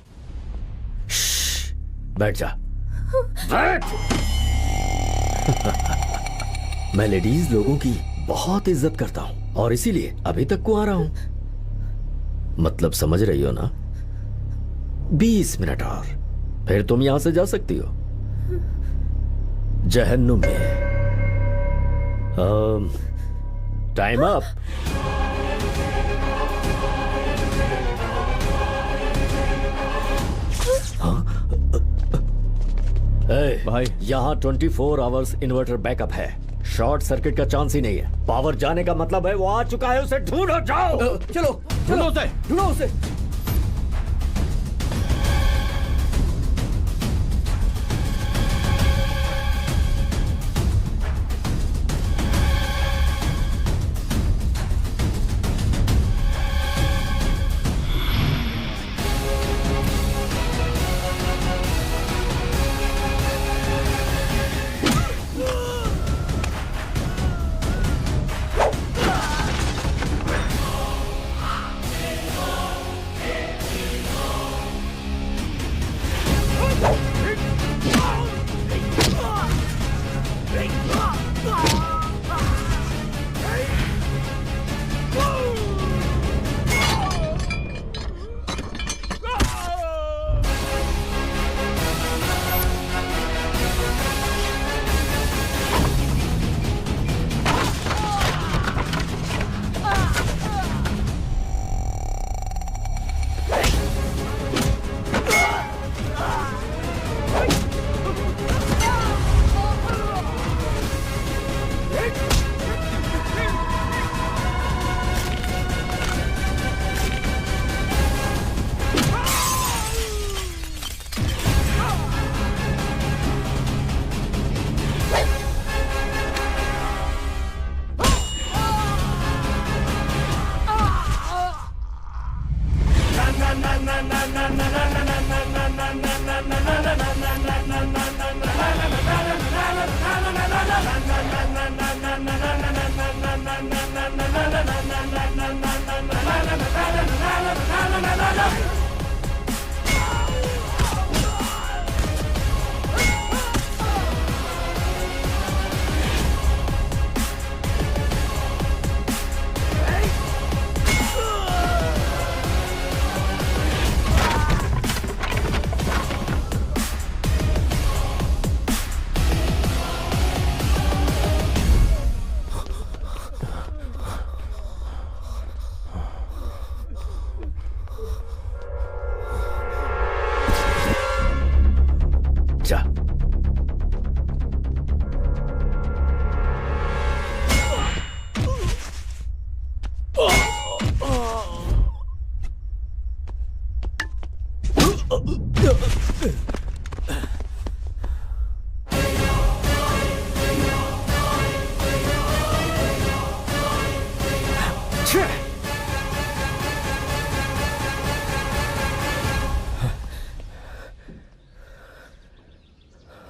बैठ जा, बैठ। मैं लेडीज लोगों की बहुत इज्जत करता हूं और इसीलिए अभी तक को आ रहा हूं। मतलब समझ रही हो ना? 20 मिनट और फिर तुम यहां से जा सकती हो जहन्नुम में। Time up. भाई, यहाँ 24 आवर्स इन्वर्टर बैकअप है। शॉर्ट सर्किट का चांस ही नहीं है। पावर जाने का मतलब है वो आ चुका है। उसे ढूंढो, जाओ। चलो ढूंढो उसे, ढूंढो उसे।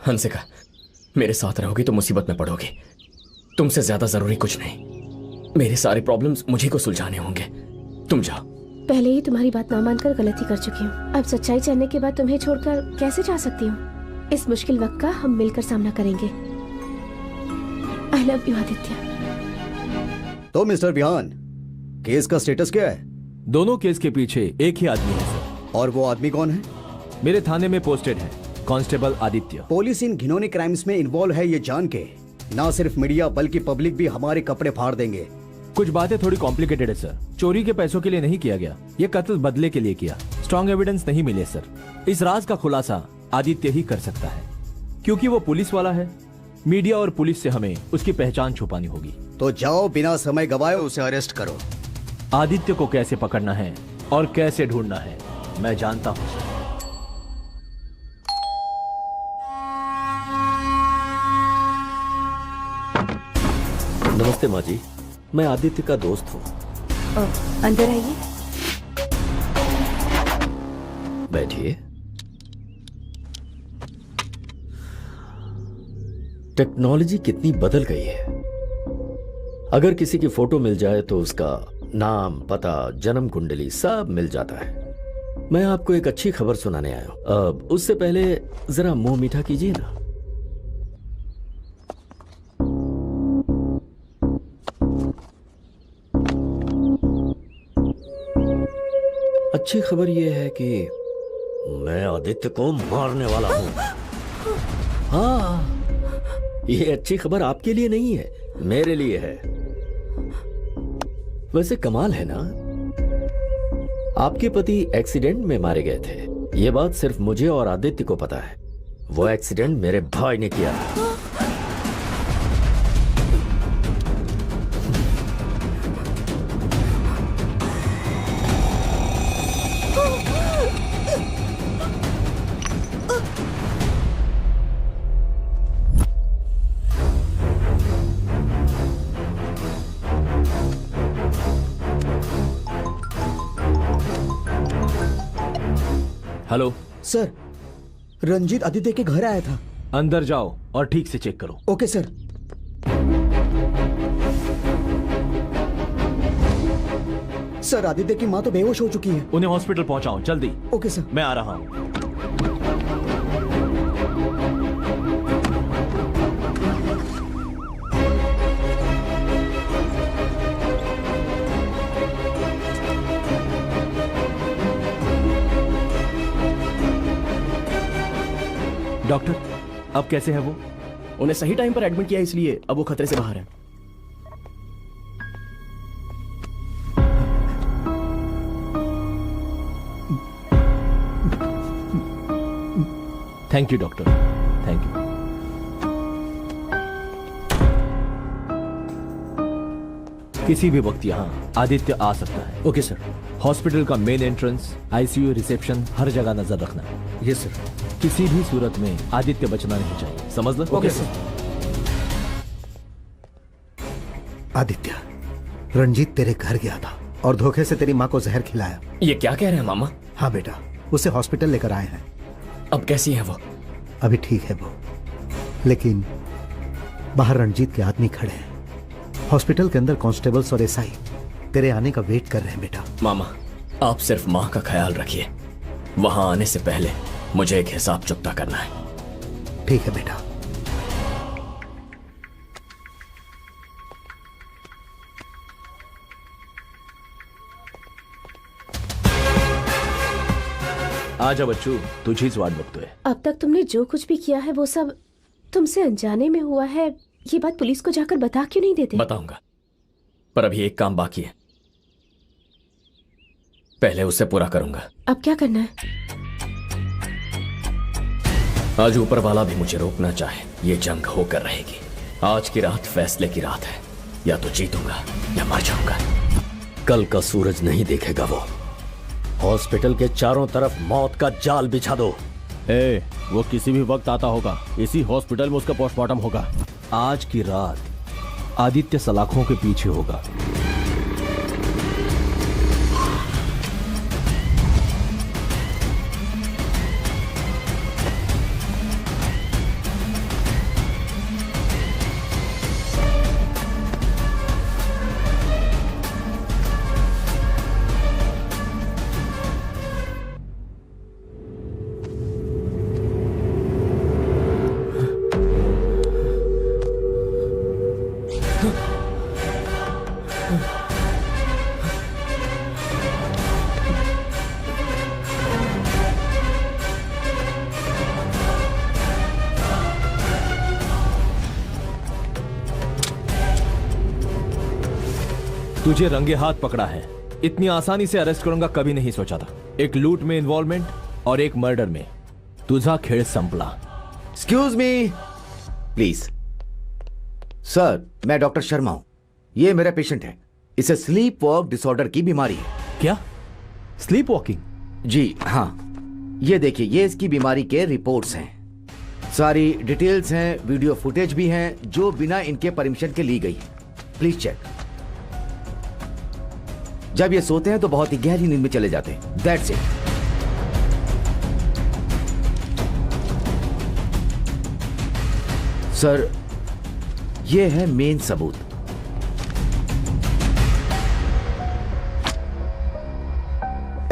हंसिका, मेरे साथ रहोगी तो मुसीबत में पड़ोगी। तुमसे ज्यादा जरूरी कुछ नहीं। मेरे सारे प्रॉब्लम्स मुझे को सुलझाने होंगे। तुम जाओ। पहले ही तुम्हारी बात ना मानकर गलती कर चुकी हूँ। अब सच्चाई जानने के बाद तुम्हें छोड़कर कैसे जा सकती हूँ? इस मुश्किल वक्त का हम मिलकर सामना करेंगे। I love you Aditya. तो मिस्टर विहान, केस का स्टेटस क्या है? दोनों केस के पीछे एक ही आदमी है सर। और वो आदमी कौन है? मेरे थाने में पोस्टेड है, कांस्टेबल आदित्य। पुलिस इन घिनौने क्राइम्स में इन्वॉल्व है ये जान के ना सिर्फ मीडिया बल्कि पब्लिक भी हमारे कपड़े फाड़ देंगे। कुछ बातें थोड़ी कॉम्प्लिकेटेड है सर। चोरी के पैसों के लिए नहीं किया गया, ये कत्ल बदले के लिए किया। स्ट्रॉन्ग एविडेंस नहीं मिले सर। इस राज का खुलासा आदित्य ही कर सकता है, क्योंकि वो पुलिस वाला है। मीडिया और पुलिस से हमें उसकी पहचान छुपानी होगी। तो जाओ, बिना समय गवाए उसे अरेस्ट करो। आदित्य को कैसे पकड़ना है और कैसे ढूंढना है मैं जानता हूं सर। नमस्ते माँ जी, मैं आदित्य का दोस्त हूँ। अंदर आइए। बैठिए। टेक्नोलॉजी कितनी बदल गई है। अगर किसी की फोटो मिल जाए तो उसका नाम, पता, जन्म कुंडली सब मिल जाता है। मैं आपको एक अच्छी खबर सुनाने आया हूं। अब उससे पहले जरा मुंह मीठा कीजिए ना। अच्छी खबर यह है कि मैं आदित्य को मारने वाला हूं। हाँ, ये अच्छी खबर आपके लिए नहीं है, मेरे लिए है। वैसे कमाल है ना, आपके पति एक्सीडेंट में मारे गए थे। ये बात सिर्फ मुझे और आदित्य को पता है। वो एक्सीडेंट मेरे भाई ने किया था। हेलो सर, रंजीत आदित्य के घर आया था। अंदर जाओ और ठीक से चेक करो। Okay sir. सर, आदित्य की माँ तो बेहोश हो चुकी है। उन्हें हॉस्पिटल पहुंचाओ जल्दी। Okay sir. मैं आ रहा हूं। डॉक्टर, अब कैसे है वो? उन्हें सही टाइम पर एडमिट किया, इसलिए अब वो खतरे से बाहर है। Thank you doctor, thank you. किसी भी वक्त यहाँ आदित्य आ सकता है। Okay sir. हॉस्पिटल का मेन एंट्रेंस, आईसीयू, रिसेप्शन, हर जगह नजर रखना। Yes sir. किसी भी सूरत में आदित्य बचना नहीं चाहिए, समझ लो? Okay sir. आदित्य, रंजीत तेरे घर गया था और धोखे से तेरी माँ को जहर खिलाया। ये क्या कह रहे हैं मामा? हाँ बेटा, उसे हॉस्पिटल लेकर आए हैं। अब कैसी है वो? अभी ठीक है वो, लेकिन बाहर रणजीत के आदमी खड़े हैं। हॉस्पिटल के अंदर कांस्टेबल्स और एसआई तेरे आने का वेट कर रहे हैं बेटा। मामा, आप सिर्फ माँ का ख्याल रखिए। वहां आने से पहले मुझे एक हिसाब चुकता करना है। ठीक है बेटा। आजा बच्चू, तुझी वाट बघतोय। अब तक तुमने जो कुछ भी किया है वो सब तुमसे अनजाने में हुआ है। ये बात पुलिस को जाकर बता क्यों नहीं देते? बताऊंगा, पर अभी एक काम बाकी है, पहले उसे पूरा करूंगा। अब क्या करना है? आज ऊपर वाला भी मुझे रोकना चाहे, ये जंग होकर रहेगी। आज की रात फैसले की रात है, या तो जीतूंगा या मर जाऊंगा। कल का सूरज नहीं देखेगा वो। हॉस्पिटल के चारों तरफ मौत का जाल बिछा दो। वो किसी भी वक्त आता होगा। इसी हॉस्पिटल में उसका पोस्टमार्टम होगा। आज की रात आदित्य सलाखों के पीछे होगा। तुझे रंगे हाथ पकड़ा है। इतनी आसानी से अरेस्ट करूंगा कभी नहीं सोचा था। एक लूट में इन्वॉल्वमेंट और एक मर्डर में तुझा खेळ संपला। Excuse me please. सर, मैं डॉक्टर शर्मा हूं। ये मेरा पेशेंट है। इसे स्लीप वॉक डिसऑर्डर की बीमारी है। क्या? Sleep walking? जी हाँ। ये देखिए, ये इसकी बीमारी के रिपोर्ट्स हैं। सारी डिटेल्स हैं, वीडियो फुटेज भी हैं जो बिना इनके परमिशन के ली गई है। Please check. जब ये सोते हैं तो बहुत ही गहरी नींद में चले जाते हैं। That's it. सर, ये है मेन सबूत।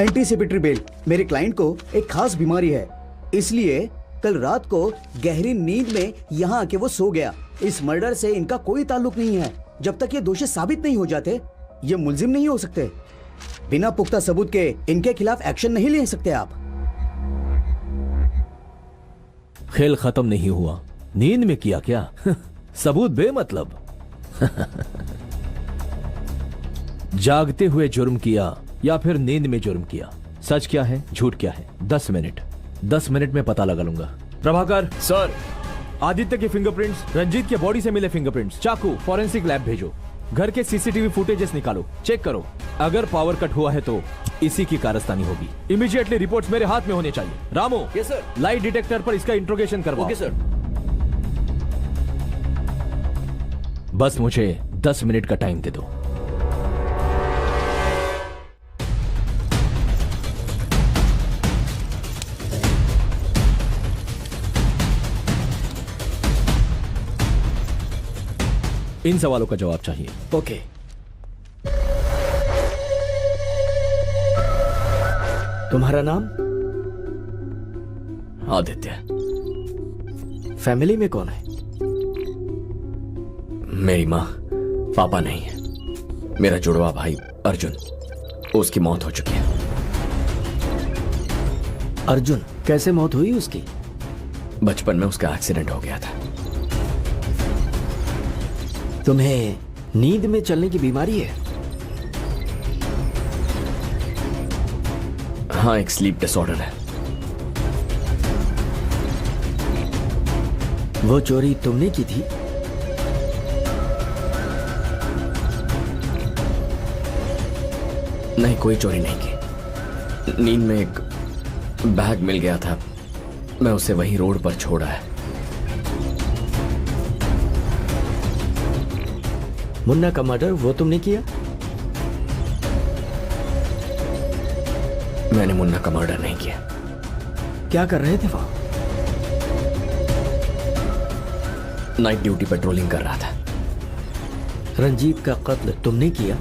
Anticipatory bail. मेरे क्लाइंट को एक खास बीमारी है, इसलिए कल रात को गहरी नींद में यहाँ आके वो सो गया। इस मर्डर से इनका कोई ताल्लुक नहीं है। जब तक ये दोषी साबित नहीं हो जाते, ये मुलजिम नहीं हो सकते। बिना पुख्ता सबूत के इनके खिलाफ एक्शन नहीं ले सकते आप। खेल खत्म नहीं हुआ। नींद में किया क्या? सबूत बेमतलब। जागते हुए जुर्म किया या फिर नींद में जुर्म किया, सच क्या है झूठ क्या है? 10 मिनट में पता लगा लूंगा। प्रभाकर सर, आदित्य के फिंगरप्रिंट्स, रंजीत के बॉडी से मिले फिंगरप्रिंट्स, चाकू फॉरेंसिक लैब भेजो। घर के सीसीटीवी फुटेजेस निकालो, चेक करो। अगर पावर कट हुआ है तो इसी की कारस्तानी होगी। इमीडिएटली रिपोर्ट्स मेरे हाथ में होने चाहिए। Ramu, yes sir. Light detector पर इसका इंट्रोगेशन करवाओ। Okay sir. बस मुझे 10 मिनट का टाइम दे दो। इन सवालों का जवाब चाहिए। ओके। तुम्हारा नाम? आदित्य। फैमिली में कौन है? मेरी माँ, पापा नहीं है। मेरा जुड़वा भाई अर्जुन, उसकी मौत हो चुकी है। अर्जुन? कैसे मौत हुई उसकी? बचपन में उसका एक्सीडेंट हो गया था। तुम्हें नींद में चलने की बीमारी है? हाँ, एक स्लीप डिसऑर्डर है। वो चोरी तुमने की थी? नहीं, कोई चोरी नहीं की। नींद में एक बैग मिल गया था, मैं उसे वहीं रोड पर छोड़ा है। मुन्ना का मर्डर वो तुमने किया? मैंने मुन्ना का मर्डर नहीं किया। क्या कर रहे थे वहां? नाइट ड्यूटी पेट्रोलिंग कर रहा था। रंजीत का कत्ल तुमने किया?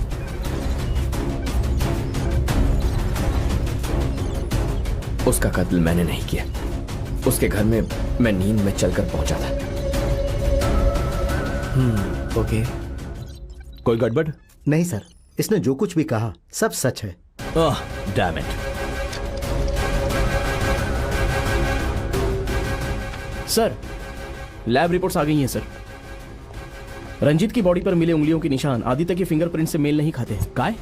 उसका कत्ल मैंने नहीं किया। उसके घर में मैं नींद में चलकर पहुंचा था। ओके। कोई गड़बड़? नहीं सर, इसने जो कुछ भी कहा सब सच है। Damn it. Sir, lab reports आ गई हैं सर। रंजीत की बॉडी पर मिले उंगलियों के निशान आदित्य के फिंगरप्रिंट से मेल नहीं खाते हैं। काय?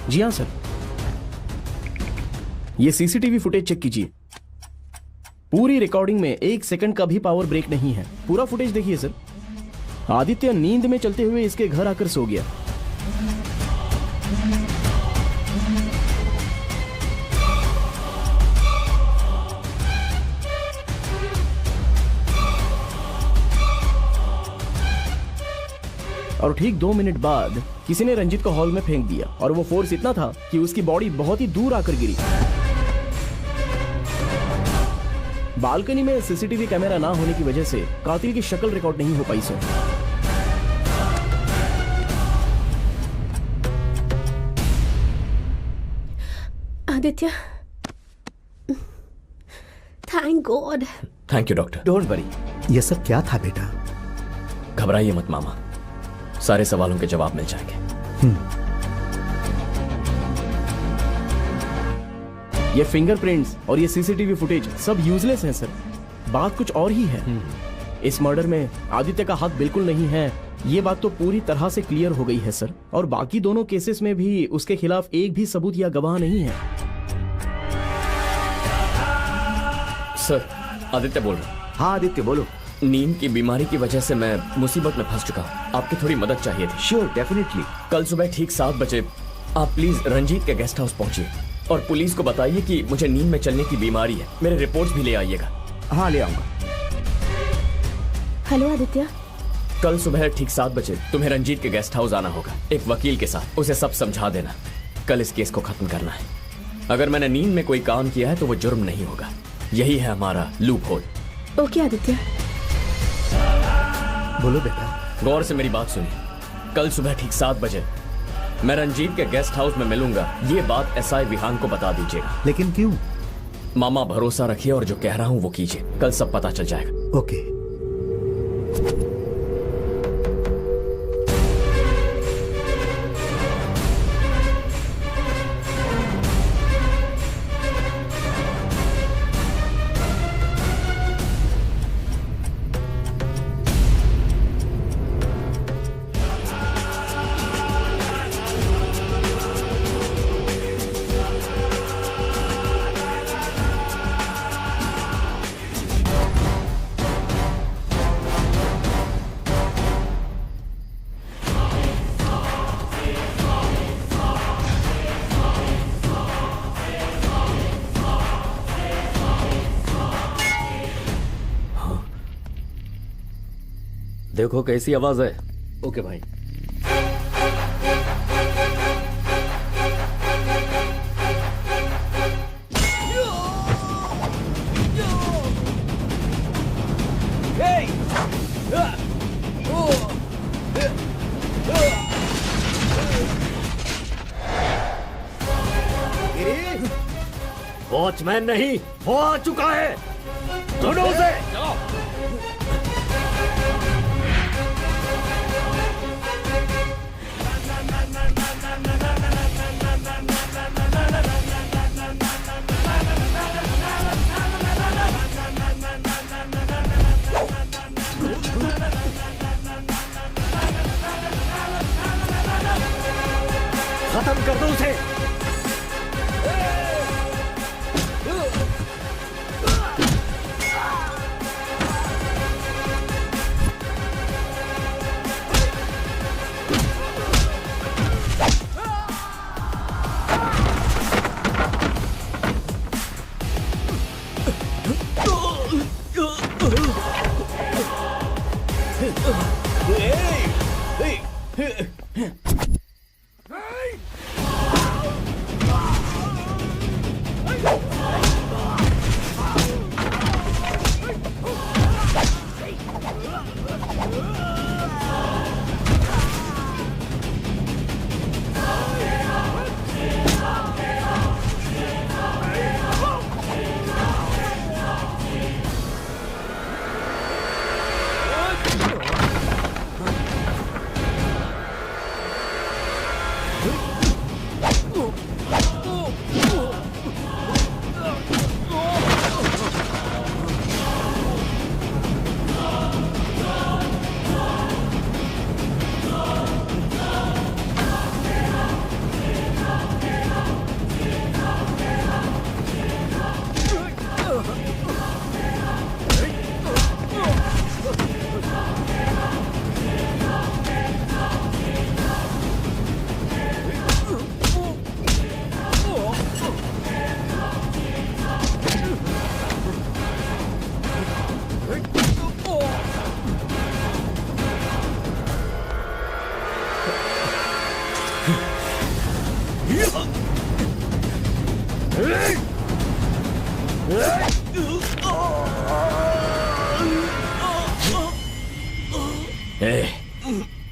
जी हाँ सर। ये सीसीटीवी फुटेज चेक कीजिए। पूरी रिकॉर्डिंग में 1 सेकंड का भी पावर ब्रेक नहीं है। पूरा फुटेज देखिए सर। आदित्य नींद में चलते हुए इसके घर आकर सो गया। और ठीक 2 मिनट बाद किसी ने रंजीत को हॉल में फेंक दिया और वो फोर्स इतना था कि उसकी बॉडी बहुत ही दूर आकर गिरी। बालकनी में सीसीटीवी कैमरा ना होने की वजह से कातिल की शक्ल रिकॉर्ड नहीं हो पाई sir. Aditya, thank god. Thank you doctor. Don't worry. ये सब क्या था बेटा? घबराइए मत मामा, सारे सवालों के जवाब मिल जाएंगे। ये फिंगरप्रिंट्स और ये सीसीटीवी फुटेज सब यूजलेस हैं सर। बात कुछ और ही है। इस मर्डर में आदित्य का हाथ बिल्कुल नहीं है, ये बात तो पूरी तरह से क्लियर हो गई है सर। और बाकी दोनों केसेस में भी उसके खिलाफ एक भी सबूत या गवाह नहीं है। सर, आदित्य बोल रहा हूँ। हाँ आदित्य बोलो। नींद की बीमारी की वजह से मैं मुसीबत में फंस चुका हूँ। आपकी थोड़ी मदद चाहिए थी। Sure, definitely. कल सुबह ठीक 7 बजे आप प्लीज रंजीत के गेस्ट हाउस पहुंचिए और पुलिस को बताइए कि मुझे नींद में चलने की बीमारी है। मेरे रिपोर्ट्स भी ले आइएगा। हाँ, ले आऊंगा। हेलो आदित्य। कल सुबह ठीक 7 बजे तुम्हें रंजीत के गेस्ट हाउस आना होगा, एक वकील के साथ। उसे सब समझा देना। कल इस केस को खत्म करना है। अगर मैंने नींद में कोई काम किया है तो वो जुर्म नहीं होगा। यही है हमारा लूप होल। ओके आदित्य। बोलो बेटा। गौर से मेरी बात सुनिए। कल सुबह ठीक 7 बजे मैं रंजीत के गेस्ट हाउस में मिलूंगा। ये बात एसआई विहान को बता दीजिएगा। लेकिन क्यों? मामा, भरोसा रखिए और जो कह रहा हूं वो कीजिए। कल सब पता चल जाएगा। ओके। देखो कैसी आवाज है। ओके भाई। वॉचमैन नहीं, वो आ चुका है। ढूंढो उसे। खत्म कर दो उसे।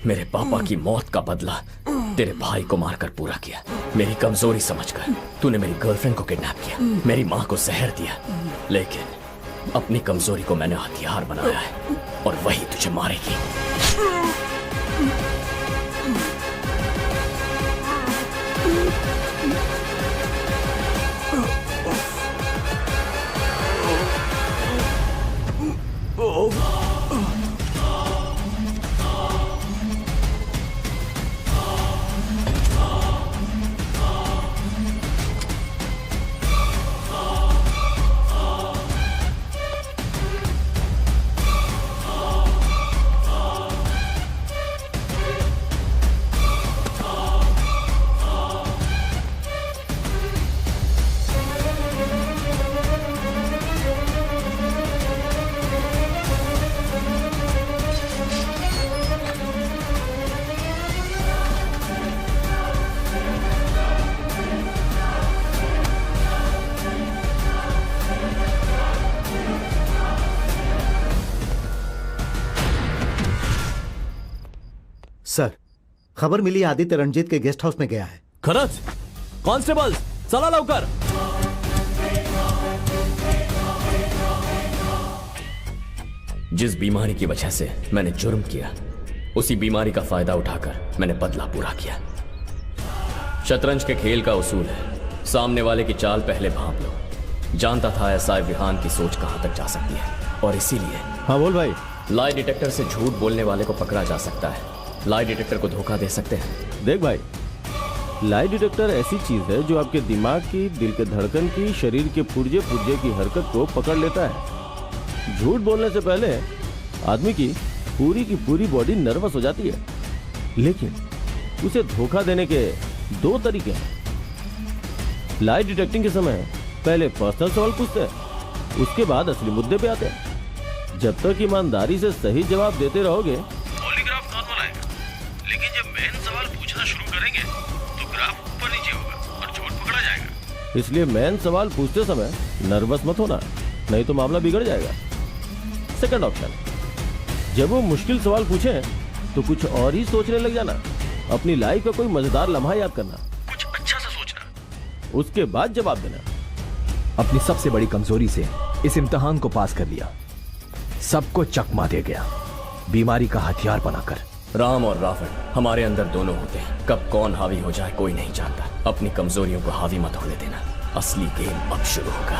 मेरे पापा की मौत का बदला तेरे भाई को मारकर पूरा किया। मेरी कमजोरी समझकर तूने मेरी गर्लफ्रेंड को किडनैप किया, मेरी माँ को जहर दिया, लेकिन अपनी कमजोरी को मैंने हथियार बनाया है और वही तुझे मारेगी। खबर मिली आदित्य रंजीत के गेस्ट हाउस में गया है। खरंच? कॉन्स्टेबल चला लवकर। जिस बीमारी की वजह से मैंने जुर्म किया, उसी बीमारी का फायदा उठाकर मैंने बदला पूरा किया। शतरंज के खेल का उसूल है, सामने वाले की चाल पहले भांप लो। जानता था एसआई विहान की सोच कहां तक जा सकती है, और इसीलिए हाँ बोल भाई। लाई डिटेक्टर से झूठ बोलने वाले को पकड़ा जा सकता है, लाई डिटेक्टर को धोखा दे सकते हैं। देख भाई, लाई डिटेक्टर ऐसी चीज है जो आपके दिमाग की, दिल के धड़कन की, शरीर के पुर्जे पुर्जे की हरकत को पकड़ लेता है। झूठ बोलने से पहले आदमी की पूरी बॉडी नर्वस हो जाती है, लेकिन उसे धोखा देने के दो तरीके हैं। लाई डिटेक्टिंग के समय पहले पर्सनल सवाल पूछते हैं, उसके बाद असली मुद्दे पे आते हैं। जब तक ईमानदारी से सही जवाब देते रहोगे, पॉलीग्राफ नॉर्मल आएगा, लेकिन जब मेन सवाल पूछना शुरू करेंगे तो ग्राफ ऊपर नीचे होगा और झूठ पकड़ा जाएगा। इसलिए मेन सवाल पूछते समय नर्वस मत होना, नहीं तो मामला बिगड़ जाएगा। सेकंड ऑप्शन, जब वो मुश्किल सवाल पूछे तो कुछ और ही सोचने लग जाना। अपनी लाइफ का कोई मजेदार लम्हा याद करना, कुछ अच्छा सा सोचना, उसके बाद जवाब देना। अपनी सबसे बड़ी कमजोरी से इस इम्तिहान को पास कर लिया, सबको चकमा दे गया, बीमारी का हथियार बनाकर। राम और रावण हमारे अंदर दोनों होते हैं, कब कौन हावी हो जाए कोई नहीं जानता। अपनी कमजोरियों को हावी मत होने देना, असली गेम अब शुरू होगा।